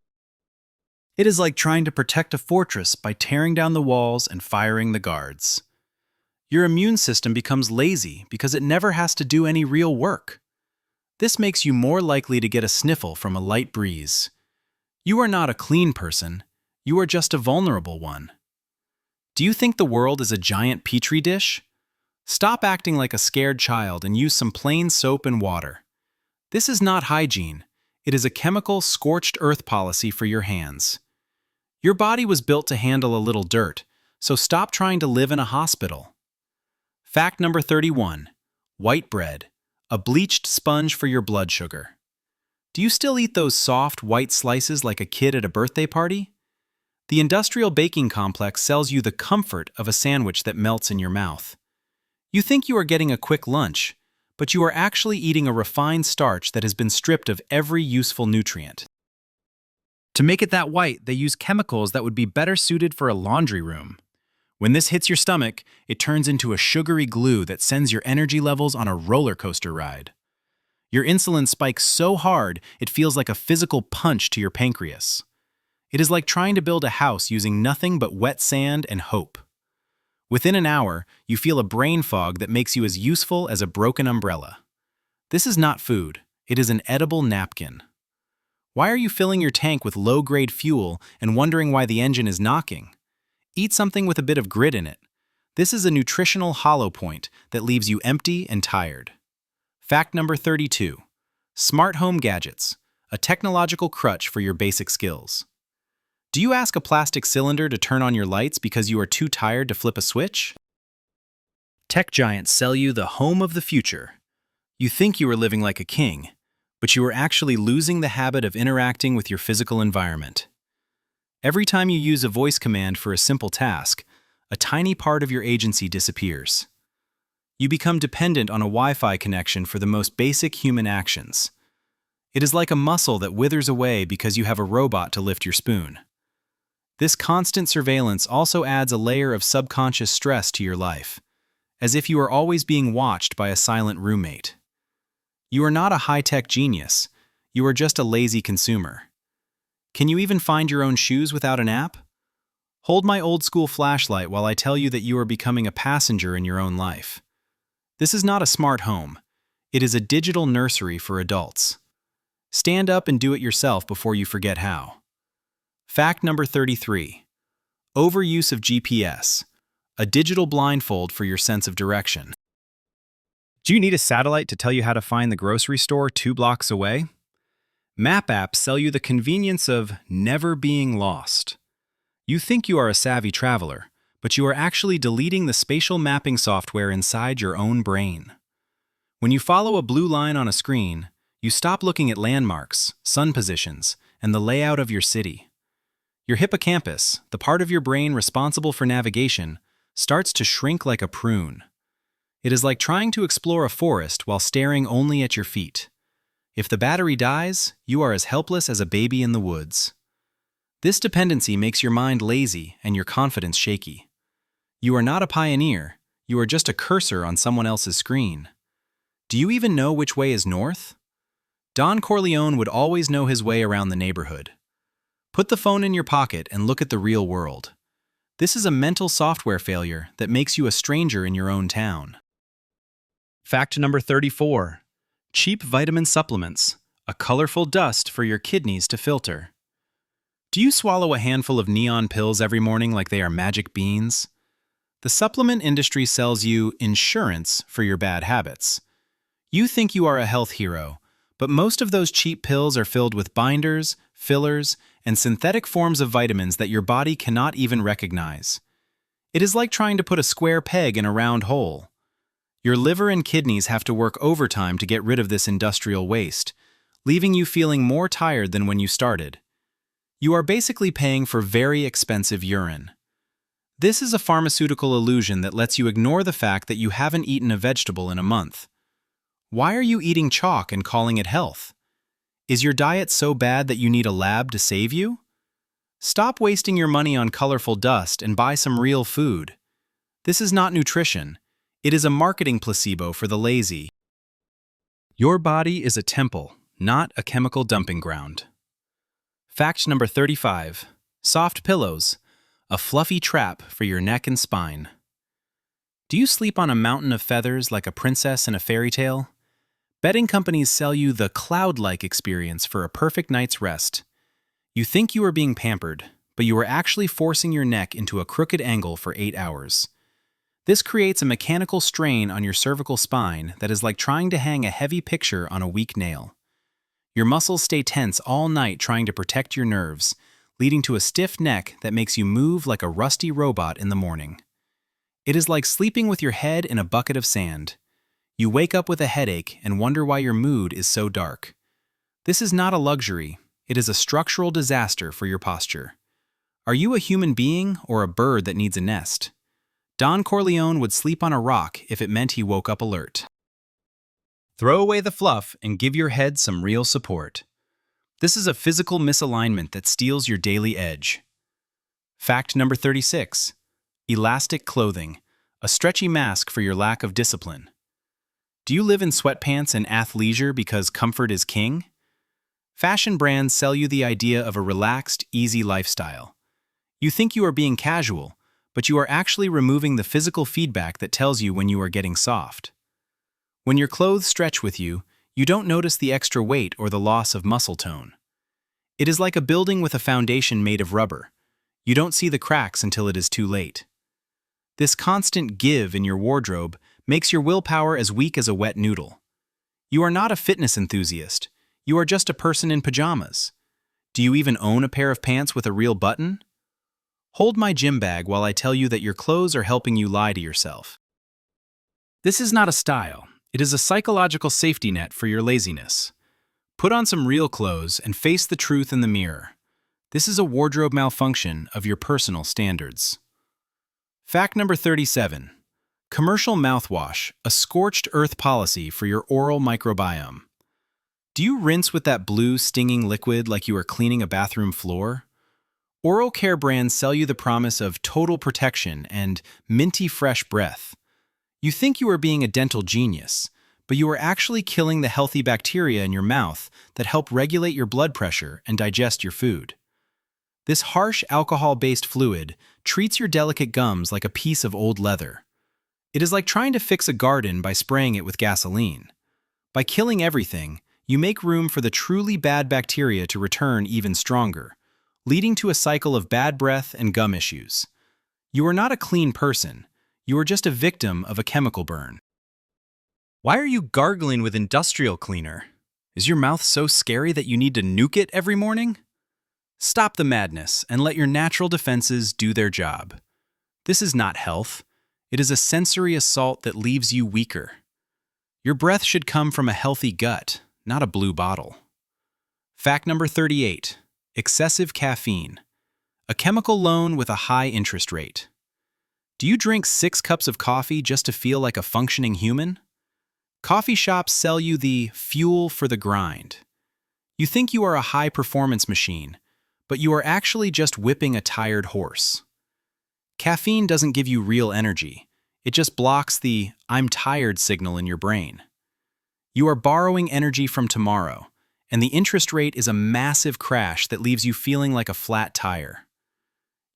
It is like trying to protect a fortress by tearing down the walls and firing the guards. Your immune system becomes lazy because it never has to do any real work. This makes you more likely to get a sniffle from a light breeze. You are not a clean person, you are just a vulnerable one. Do you think the world is a giant petri dish? Stop acting like a scared child and use some plain soap and water. This is not hygiene. It is a chemical scorched earth policy for your hands. Your body was built to handle a little dirt, so stop trying to live in a hospital. Fact number 31. White bread, a bleached sponge for your blood sugar. Do you still eat those soft, white slices like a kid at a birthday party? The industrial baking complex sells you the comfort of a sandwich that melts in your mouth. You think you are getting a quick lunch, but you are actually eating a refined starch that has been stripped of every useful nutrient. To make it that white, they use chemicals that would be better suited for a laundry room. When this hits your stomach, it turns into a sugary glue that sends your energy levels on a roller coaster ride. Your insulin spikes so hard, it feels like a physical punch to your pancreas. It is like trying to build a house using nothing but wet sand and hope. Within an hour, you feel a brain fog that makes you as useful as a broken umbrella. This is not food, it is an edible napkin. Why are you filling your tank with low-grade fuel and wondering why the engine is knocking? Eat something with a bit of grit in it. This is a nutritional hollow point that leaves you empty and tired. Fact number 32. Smart home gadgets, a technological crutch for your basic skills. Do you ask a plastic cylinder to turn on your lights because you are too tired to flip a switch? Tech giants sell you the home of the future. You think you are living like a king, but you are actually losing the habit of interacting with your physical environment. Every time you use a voice command for a simple task, a tiny part of your agency disappears. You become dependent on a Wi-Fi connection for the most basic human actions. It is like a muscle that withers away because you have a robot to lift your spoon. This constant surveillance also adds a layer of subconscious stress to your life, as if you are always being watched by a silent roommate. You are not a high-tech genius, you are just a lazy consumer. Can you even find your own shoes without an app? Hold my old-school flashlight while I tell you that you are becoming a passenger in your own life. This is not a smart home. It is a digital nursery for adults. Stand up and do it yourself before you forget how. Fact number 33. Overuse of GPS, a digital blindfold for your sense of direction. Do you need a satellite to tell you how to find the grocery store 2 blocks away? Map apps sell you the convenience of never being lost. You think you are a savvy traveler, but you are actually deleting the spatial mapping software inside your own brain. When you follow a blue line on a screen, you stop looking at landmarks, sun positions, and the layout of your city. Your hippocampus, the part of your brain responsible for navigation, starts to shrink like a prune. It is like trying to explore a forest while staring only at your feet. If the battery dies, you are as helpless as a baby in the woods. This dependency makes your mind lazy and your confidence shaky. You are not a pioneer, you are just a cursor on someone else's screen. Do you even know which way is north? Don Corleone would always know his way around the neighborhood. Put the phone in your pocket and look at the real world. This is a mental software failure that makes you a stranger in your own town. Fact number 34. Cheap vitamin supplements, a colorful dust for your kidneys to filter. Do you swallow a handful of neon pills every morning like they are magic beans? The supplement industry sells you insurance for your bad habits. You think you are a health hero, but most of those cheap pills are filled with binders, fillers, and synthetic forms of vitamins that your body cannot even recognize. It is like trying to put a square peg in a round hole. Your liver and kidneys have to work overtime to get rid of this industrial waste, leaving you feeling more tired than when you started. You are basically paying for very expensive urine. This is a pharmaceutical illusion that lets you ignore the fact that you haven't eaten a vegetable in a month. Why are you eating chalk and calling it health? Is your diet so bad that you need a lab to save you? Stop wasting your money on colorful dust and buy some real food. This is not nutrition. It is a marketing placebo for the lazy. Your body is a temple, not a chemical dumping ground. Fact number 35. Soft pillows, a fluffy trap for your neck and spine. Do you sleep on a mountain of feathers like a princess in a fairy tale? Bedding companies sell you the cloud-like experience for a perfect night's rest. You think you are being pampered, but you are actually forcing your neck into a crooked angle for 8 hours. This creates a mechanical strain on your cervical spine that is like trying to hang a heavy picture on a weak nail. Your muscles stay tense all night trying to protect your nerves, leading to a stiff neck that makes you move like a rusty robot in the morning. It is like sleeping with your head in a bucket of sand. You wake up with a headache and wonder why your mood is so dark. This is not a luxury, it is a structural disaster for your posture. Are you a human being or a bird that needs a nest? Don Corleone would sleep on a rock if it meant he woke up alert. Throw away the fluff and give your head some real support. This is a physical misalignment that steals your daily edge. Fact number 36. Elastic clothing, a stretchy mask for your lack of discipline. Do you live in sweatpants and athleisure because comfort is king? Fashion brands sell you the idea of a relaxed, easy lifestyle. You think you are being casual, but you are actually removing the physical feedback that tells you when you are getting soft. When your clothes stretch with you, you don't notice the extra weight or the loss of muscle tone. It is like a building with a foundation made of rubber. You don't see the cracks until it is too late. This constant give in your wardrobe makes your willpower as weak as a wet noodle. You are not a fitness enthusiast. You are just a person in pajamas. Do you even own a pair of pants with a real button? Hold my gym bag while I tell you that your clothes are helping you lie to yourself. This is not a style. It is a psychological safety net for your laziness. Put on some real clothes and face the truth in the mirror. This is a wardrobe malfunction of your personal standards. Fact number 37. Commercial mouthwash, a scorched earth policy for your oral microbiome. Do you rinse with that blue, stinging liquid like you are cleaning a bathroom floor? Oral care brands sell you the promise of total protection and minty fresh breath. You think you are being a dental genius, but you are actually killing the healthy bacteria in your mouth that help regulate your blood pressure and digest your food. This harsh alcohol-based fluid treats your delicate gums like a piece of old leather. It is like trying to fix a garden by spraying it with gasoline. By killing everything, you make room for the truly bad bacteria to return even stronger, leading to a cycle of bad breath and gum issues. You are not a clean person. You are just a victim of a chemical burn. Why are you gargling with industrial cleaner? Is your mouth so scary that you need to nuke it every morning? Stop the madness and let your natural defenses do their job. This is not health. It is a sensory assault that leaves you weaker. Your breath should come from a healthy gut, not a blue bottle. Fact number 38. Excessive caffeine, a chemical loan with a high interest rate. Do you drink 6 cups of coffee just to feel like a functioning human? Coffee shops sell you the fuel for the grind. You think you are a high-performance machine, but you are actually just whipping a tired horse. Caffeine doesn't give you real energy. It just blocks the "I'm tired" signal in your brain. You are borrowing energy from tomorrow, and the interest rate is a massive crash that leaves you feeling like a flat tire.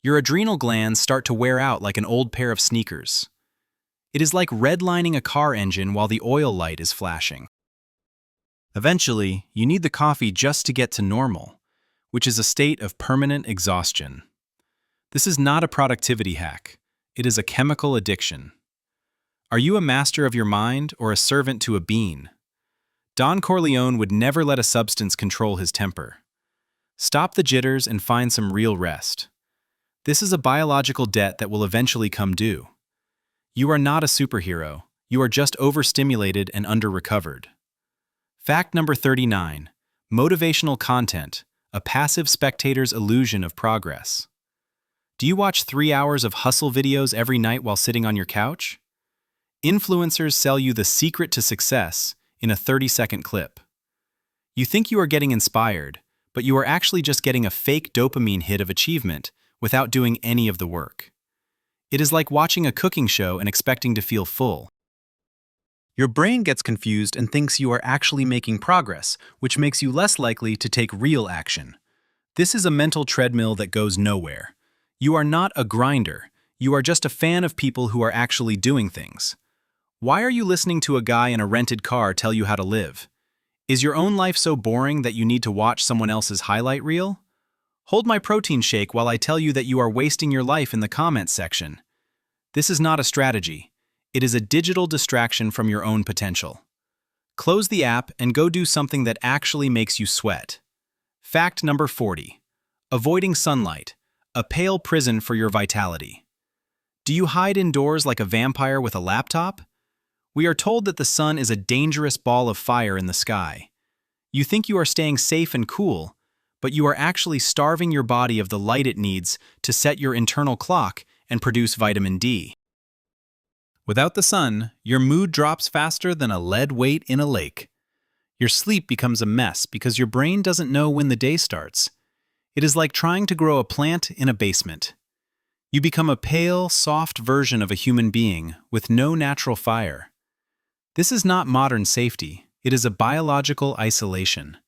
Your adrenal glands start to wear out like an old pair of sneakers. It is like redlining a car engine while the oil light is flashing. Eventually, you need the coffee just to get to normal, which is a state of permanent exhaustion. This is not a productivity hack. It is a chemical addiction. Are you a master of your mind or a servant to a bean? Don Corleone would never let a substance control his temper. Stop the jitters and find some real rest. This is a biological debt that will eventually come due. You are not a superhero. You are just overstimulated and under-recovered. Fact number 39. Motivational content, a passive spectator's illusion of progress. Do you watch 3 hours of hustle videos every night while sitting on your couch? Influencers sell you the secret to success in a 30-second clip. You think you are getting inspired, but you are actually just getting a fake dopamine hit of achievement without doing any of the work. It is like watching a cooking show and expecting to feel full. Your brain gets confused and thinks you are actually making progress, which makes you less likely to take real action. This is a mental treadmill that goes nowhere. You are not a grinder. You are just a fan of people who are actually doing things. Why are you listening to a guy in a rented car tell you how to live? Is your own life so boring that you need to watch someone else's highlight reel? Hold my protein shake while I tell you that you are wasting your life in the comments section. This is not a strategy. It is a digital distraction from your own potential. Close the app and go do something that actually makes you sweat. Fact number 40. Avoiding sunlight, a pale prison for your vitality. Do you hide indoors like a vampire with a laptop? We are told that the sun is a dangerous ball of fire in the sky. You think you are staying safe and cool, but you are actually starving your body of the light it needs to set your internal clock and produce vitamin D. Without the sun, your mood drops faster than a lead weight in a lake. Your sleep becomes a mess because your brain doesn't know when the day starts. It is like trying to grow a plant in a basement. You become a pale, soft version of a human being with no natural fire. This is not modern safety, it is a biological isolation.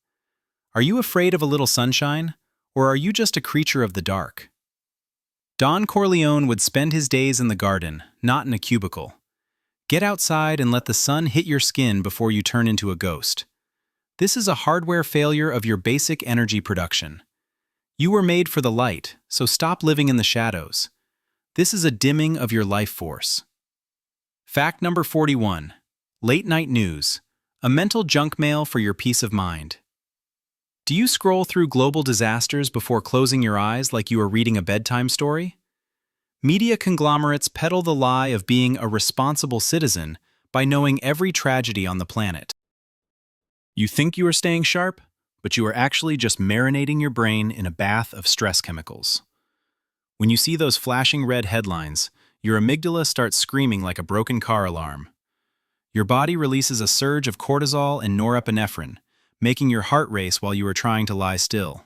Are you afraid of a little sunshine, or are you just a creature of the dark? Don Corleone would spend his days in the garden, not in a cubicle. Get outside and let the sun hit your skin before you turn into a ghost. This is a hardware failure of your basic energy production. You were made for the light, so stop living in the shadows. This is a dimming of your life force. Fact number 41. Late night news. A mental junk mail for your peace of mind. Do you scroll through global disasters before closing your eyes like you are reading a bedtime story? Media conglomerates peddle the lie of being a responsible citizen by knowing every tragedy on the planet. You think you are staying sharp, but you are actually just marinating your brain in a bath of stress chemicals. When you see those flashing red headlines, your amygdala starts screaming like a broken car alarm. Your body releases a surge of cortisol and norepinephrine, making your heart race while you are trying to lie still.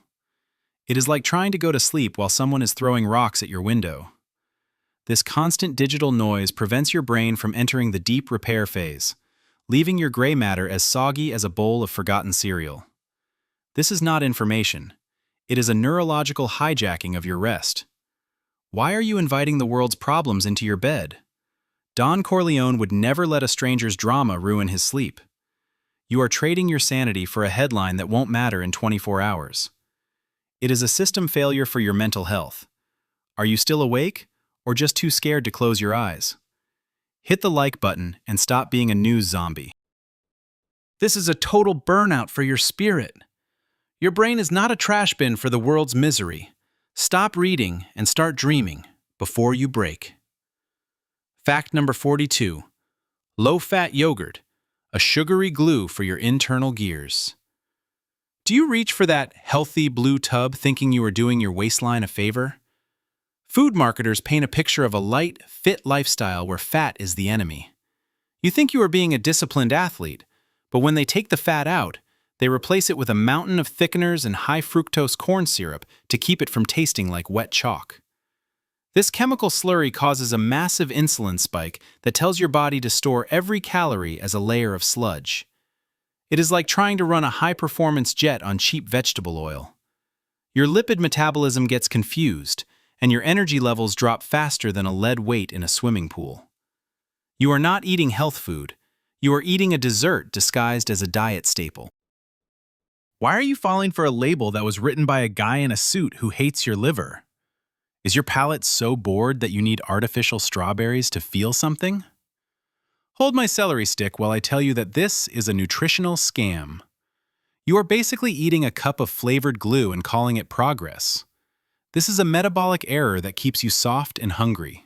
It is like trying to go to sleep while someone is throwing rocks at your window. This constant digital noise prevents your brain from entering the deep repair phase, leaving your gray matter as soggy as a bowl of forgotten cereal. This is not information. It is a neurological hijacking of your rest. Why are you inviting the world's problems into your bed? Don Corleone would never let a stranger's drama ruin his sleep. You are trading your sanity for a headline that won't matter in 24 hours. It is a system failure for your mental health. Are you still awake, or just too scared to close your eyes? Hit the like button and stop being a news zombie. This is a total burnout for your spirit. Your brain is not a trash bin for the world's misery. Stop reading and start dreaming before you break. Fact number 42. Low-fat yogurt, a sugary glue for your internal gears. Do you reach for that healthy blue tub thinking you are doing your waistline a favor? Food marketers paint a picture of a light, fit lifestyle where fat is the enemy. You think you are being a disciplined athlete, but when they take the fat out, they replace it with a mountain of thickeners and high-fructose corn syrup to keep it from tasting like wet chalk. This chemical slurry causes a massive insulin spike that tells your body to store every calorie as a layer of sludge. It is like trying to run a high-performance jet on cheap vegetable oil. Your lipid metabolism gets confused, and your energy levels drop faster than a lead weight in a swimming pool. You are not eating health food. You are eating a dessert disguised as a diet staple. Why are you falling for a label that was written by a guy in a suit who hates your liver? Is your palate so bored that you need artificial strawberries to feel something? Hold my celery stick while I tell you that this is a nutritional scam. You are basically eating a cup of flavored glue and calling it progress. This is a metabolic error that keeps you soft and hungry.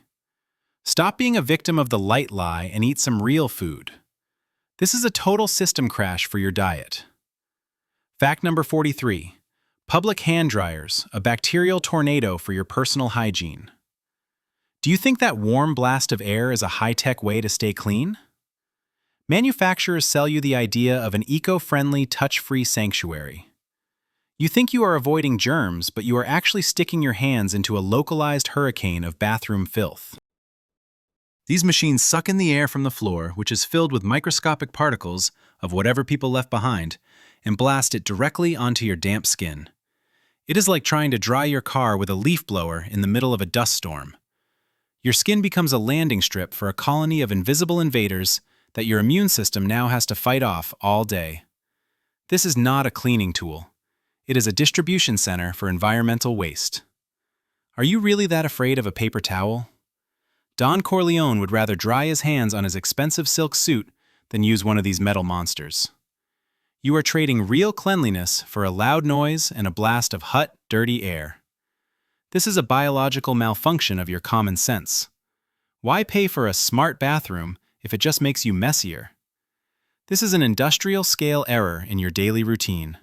Stop being a victim of the light lie and eat some real food. This is a total system crash for your diet. Fact number 43. Public hand dryers, a bacterial tornado for your personal hygiene. Do you think that warm blast of air is a high-tech way to stay clean? Manufacturers sell you the idea of an eco-friendly, touch-free sanctuary. You think you are avoiding germs, but you are actually sticking your hands into a localized hurricane of bathroom filth. These machines suck in the air from the floor, which is filled with microscopic particles of whatever people left behind, and blast it directly onto your damp skin. It is like trying to dry your car with a leaf blower in the middle of a dust storm. Your skin becomes a landing strip for a colony of invisible invaders that your immune system now has to fight off all day. This is not a cleaning tool. It is a distribution center for environmental waste. Are you really that afraid of a paper towel? Don Corleone would rather dry his hands on his expensive silk suit than use one of these metal monsters. You are trading real cleanliness for a loud noise and a blast of hot, dirty air. This is a biological malfunction of your common sense. Why pay for a smart bathroom if it just makes you messier? This is an industrial-scale error in your daily routine.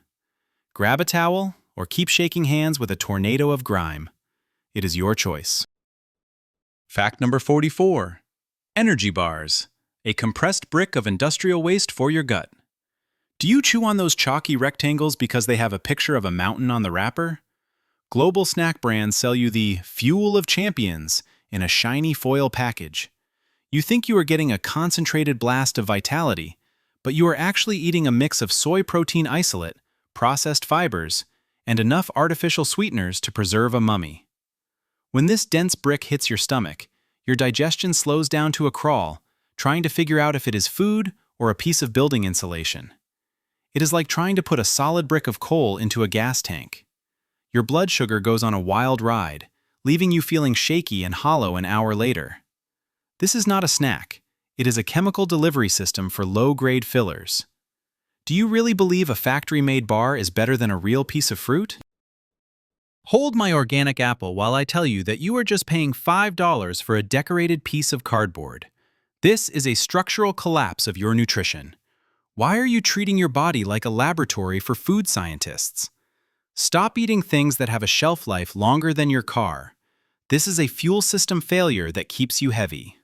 Grab a towel or keep shaking hands with a tornado of grime. It is your choice. Fact number 44. Energy bars, a compressed brick of industrial waste for your gut. Do you chew on those chalky rectangles because they have a picture of a mountain on the wrapper? Global snack brands sell you the Fuel of Champions in a shiny foil package. You think you are getting a concentrated blast of vitality, but you are actually eating a mix of soy protein isolate, processed fibers, and enough artificial sweeteners to preserve a mummy. When this dense brick hits your stomach, your digestion slows down to a crawl, trying to figure out if it is food or a piece of building insulation. It is like trying to put a solid brick of coal into a gas tank. Your blood sugar goes on a wild ride, leaving you feeling shaky and hollow an hour later. This is not a snack. It is a chemical delivery system for low-grade fillers. Do you really believe a factory-made bar is better than a real piece of fruit? Hold my organic apple while I tell you that you are just paying $5 for a decorated piece of cardboard. This is a structural collapse of your nutrition. Why are you treating your body like a laboratory for food scientists? Stop eating things that have a shelf life longer than your car. This is a fuel system failure that keeps you heavy.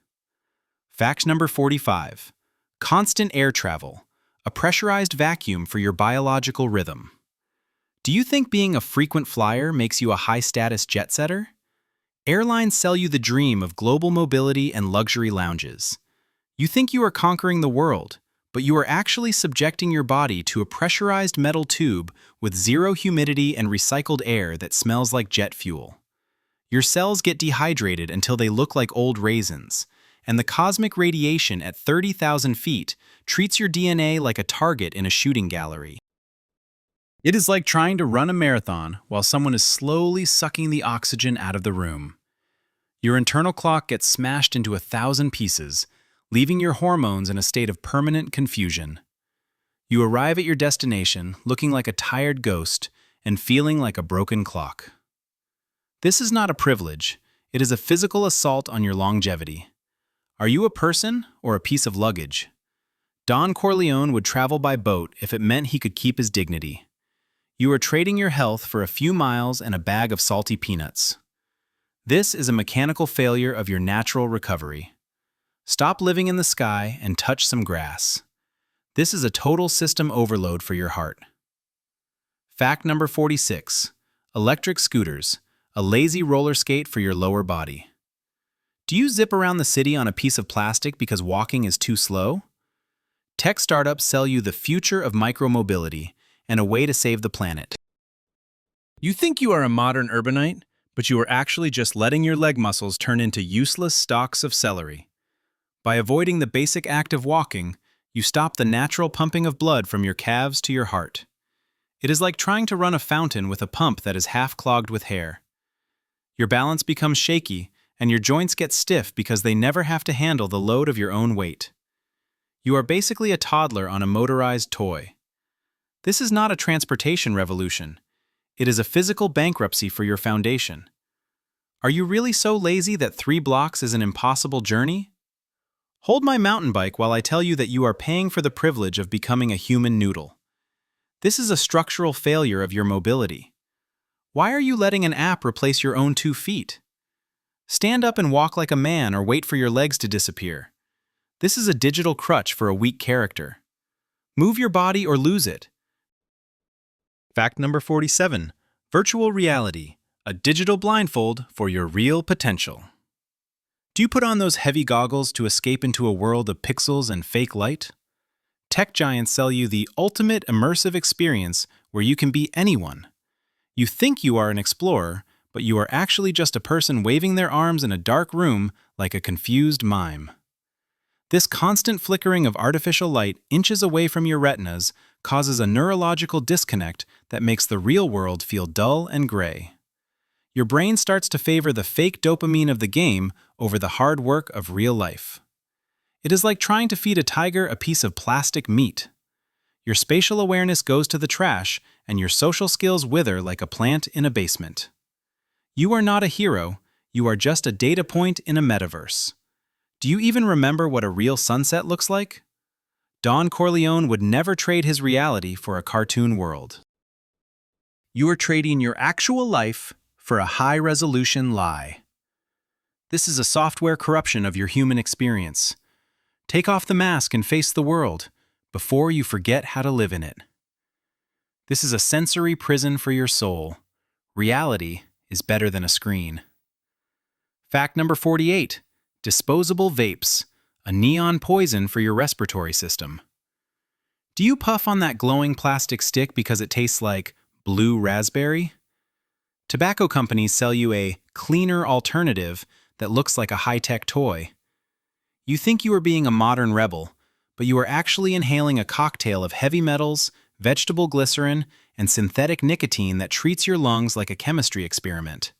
Fact number 45. Constant air travel, a pressurized vacuum for your biological rhythm. Do you think being a frequent flyer makes you a high-status jet-setter? Airlines sell you the dream of global mobility and luxury lounges. You think you are conquering the world, but you are actually subjecting your body to a pressurized metal tube with zero humidity and recycled air that smells like jet fuel. Your cells get dehydrated until they look like old raisins, and the cosmic radiation at 30,000 feet treats your DNA like a target in a shooting gallery. It is like trying to run a marathon while someone is slowly sucking the oxygen out of the room. Your internal clock gets smashed into 1,000 pieces, leaving your hormones in a state of permanent confusion. You arrive at your destination looking like a tired ghost and feeling like a broken clock. This is not a privilege, it is a physical assault on your longevity. Are you a person or a piece of luggage? Don Corleone would travel by boat if it meant he could keep his dignity. You are trading your health for a few miles and a bag of salty peanuts. This is a mechanical failure of your natural recovery. Stop living in the sky and touch some grass. This is a total system overload for your heart. Fact number 46. Electric scooters, a lazy roller skate for your lower body. Do you zip around the city on a piece of plastic because walking is too slow? Tech startups sell you the future of micromobility and a way to save the planet. You think you are a modern urbanite, but you are actually just letting your leg muscles turn into useless stalks of celery. By avoiding the basic act of walking, you stop the natural pumping of blood from your calves to your heart. It is like trying to run a fountain with a pump that is half clogged with hair. Your balance becomes shaky, and your joints get stiff because they never have to handle the load of your own weight. You are basically a toddler on a motorized toy. This is not a transportation revolution. It is a physical bankruptcy for your foundation. Are you really so lazy that 3 blocks is an impossible journey? Hold my mountain bike while I tell you that you are paying for the privilege of becoming a human noodle. This is a structural failure of your mobility. Why are you letting an app replace your own 2 feet? Stand up and walk like a man or wait for your legs to disappear. This is a digital crutch for a weak character. Move your body or lose it. Fact number 47. Virtual reality, a digital blindfold for your real potential. Do you put on those heavy goggles to escape into a world of pixels and fake light? Tech giants sell you the ultimate immersive experience where you can be anyone. You think you are an explorer, but you are actually just a person waving their arms in a dark room like a confused mime. This constant flickering of artificial light inches away from your retinas causes a neurological disconnect that makes the real world feel dull and gray. Your brain starts to favor the fake dopamine of the game over the hard work of real life. It is like trying to feed a tiger a piece of plastic meat. Your spatial awareness goes to the trash, and your social skills wither like a plant in a basement. You are not a hero, you are just a data point in a metaverse. Do you even remember what a real sunset looks like? Don Corleone would never trade his reality for a cartoon world. You are trading your actual life for a high-resolution lie. This is a software corruption of your human experience. Take off the mask and face the world before you forget how to live in it. This is a sensory prison for your soul. Reality is better than a screen. Fact number 48. Disposable vapes, a neon poison for your respiratory system. Do you puff on that glowing plastic stick because it tastes like blue raspberry? Tobacco companies sell you a cleaner alternative that looks like a high-tech toy. You think you are being a modern rebel, but you are actually inhaling a cocktail of heavy metals, vegetable glycerin, and synthetic nicotine that treats your lungs like a chemistry experiment.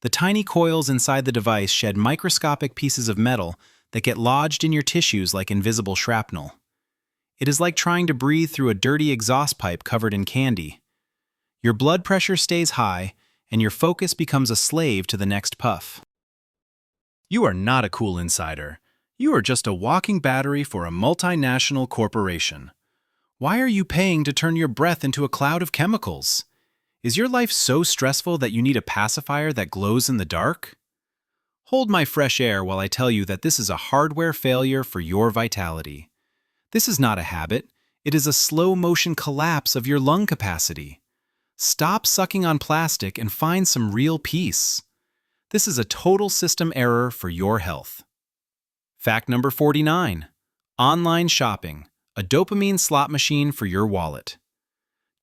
The tiny coils inside the device shed microscopic pieces of metal that get lodged in your tissues like invisible shrapnel. It is like trying to breathe through a dirty exhaust pipe covered in candy. Your blood pressure stays high, and your focus becomes a slave to the next puff. You are not a cool insider. You are just a walking battery for a multinational corporation. Why are you paying to turn your breath into a cloud of chemicals? Is your life so stressful that you need a pacifier that glows in the dark? Hold my fresh air while I tell you that this is a hardware failure for your vitality. This is not a habit. It is a slow-motion collapse of your lung capacity. Stop sucking on plastic and find some real peace. This is a total system error for your health. Fact number 49. Online shopping, a dopamine slot machine for your wallet.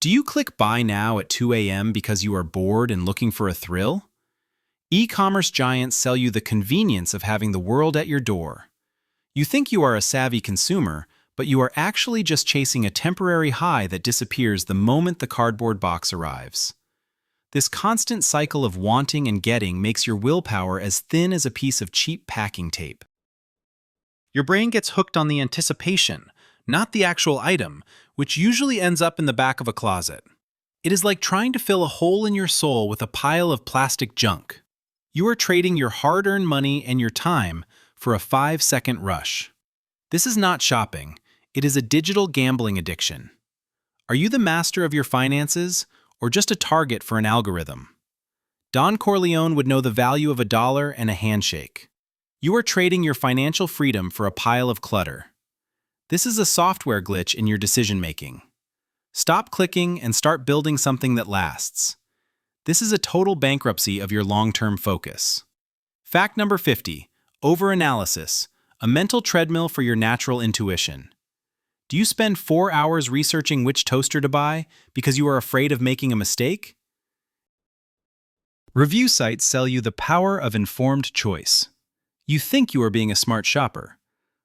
Do you click buy now at 2 a.m. because you are bored and looking for a thrill? E-commerce giants sell you the convenience of having the world at your door. You think you are a savvy consumer, but you are actually just chasing a temporary high that disappears the moment the cardboard box arrives. This constant cycle of wanting and getting makes your willpower as thin as a piece of cheap packing tape. Your brain gets hooked on the anticipation, not the actual item, which usually ends up in the back of a closet. It is like trying to fill a hole in your soul with a pile of plastic junk. You are trading your hard-earned money and your time for a 5-second rush. This is not shopping. It is a digital gambling addiction. Are you the master of your finances or just a target for an algorithm? Don Corleone would know the value of $1 and a handshake. You are trading your financial freedom for a pile of clutter. This is a software glitch in your decision-making. Stop clicking and start building something that lasts. This is a total bankruptcy of your long-term focus. Fact number 50. Overanalysis, a mental treadmill for your natural intuition. Do you spend 4 hours researching which toaster to buy because you are afraid of making a mistake? Review sites sell you the power of informed choice. You think you are being a smart shopper,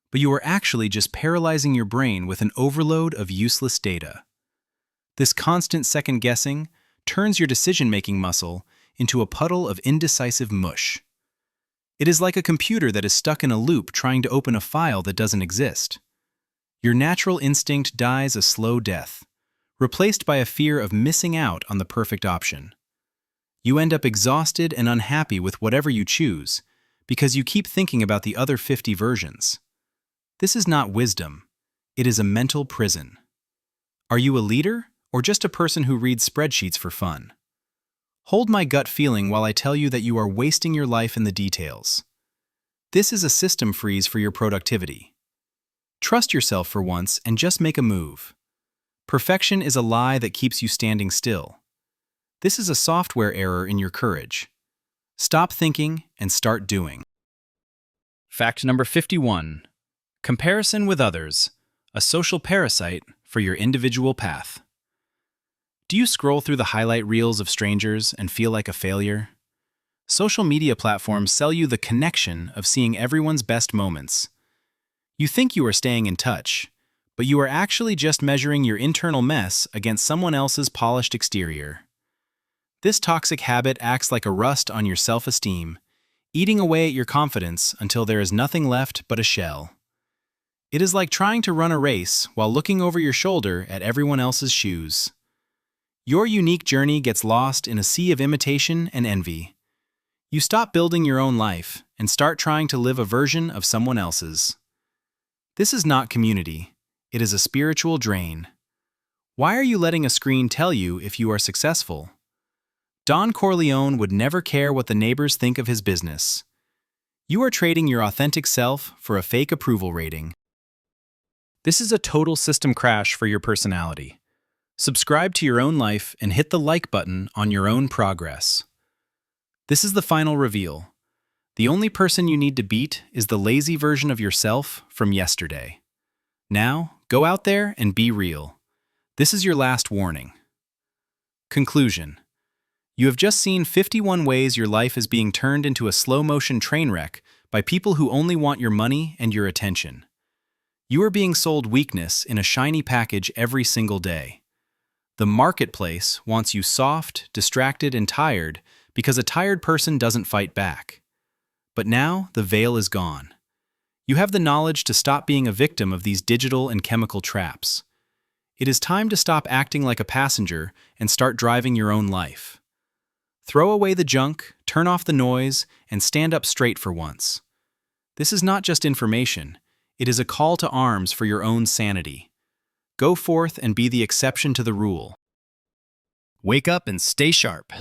but you are actually just paralyzing your brain with an overload of useless data. This constant second-guessing turns your decision-making muscle into a puddle of indecisive mush. It is like a computer that is stuck in a loop trying to open a file that doesn't exist. Your natural instinct dies a slow death, replaced by a fear of missing out on the perfect option. You end up exhausted and unhappy with whatever you choose because you keep thinking about the other 50 versions. This is not wisdom. It is a mental prison. Are you a leader or just a person who reads spreadsheets for fun? Hold my gut feeling while I tell you that you are wasting your life in the details. This is a system freeze for your productivity. Trust yourself for once and just make a move. Perfection is a lie that keeps you standing still. This is a software error in your courage. Stop thinking and start doing. Fact number 51. Comparison with others, a social parasite for your individual path. Do you scroll through the highlight reels of strangers and feel like a failure? Social media platforms sell you the connection of seeing everyone's best moments. You think you are staying in touch, but you are actually just measuring your internal mess against someone else's polished exterior. This toxic habit acts like a rust on your self-esteem, eating away at your confidence until there is nothing left but a shell. It is like trying to run a race while looking over your shoulder at everyone else's shoes. Your unique journey gets lost in a sea of imitation and envy. You stop building your own life and start trying to live a version of someone else's. This is not community. It is a spiritual drain. Why are you letting a screen tell you if you are successful? Don Corleone would never care what the neighbors think of his business. You are trading your authentic self for a fake approval rating. This is a total system crash for your personality. Subscribe to your own life and hit the like button on your own progress. This is the final reveal. The only person you need to beat is the lazy version of yourself from yesterday. Now, go out there and be real. This is your last warning. Conclusion. You have just seen 51 ways your life is being turned into a slow-motion train wreck by people who only want your money and your attention. You are being sold weakness in a shiny package every single day. The marketplace wants you soft, distracted, and tired because a tired person doesn't fight back. But now the veil is gone. You have the knowledge to stop being a victim of these digital and chemical traps. It is time to stop acting like a passenger and start driving your own life. Throw away the junk, turn off the noise, and stand up straight for once. This is not just information. It is a call to arms for your own sanity. Go forth and be the exception to the rule. Wake up and stay sharp.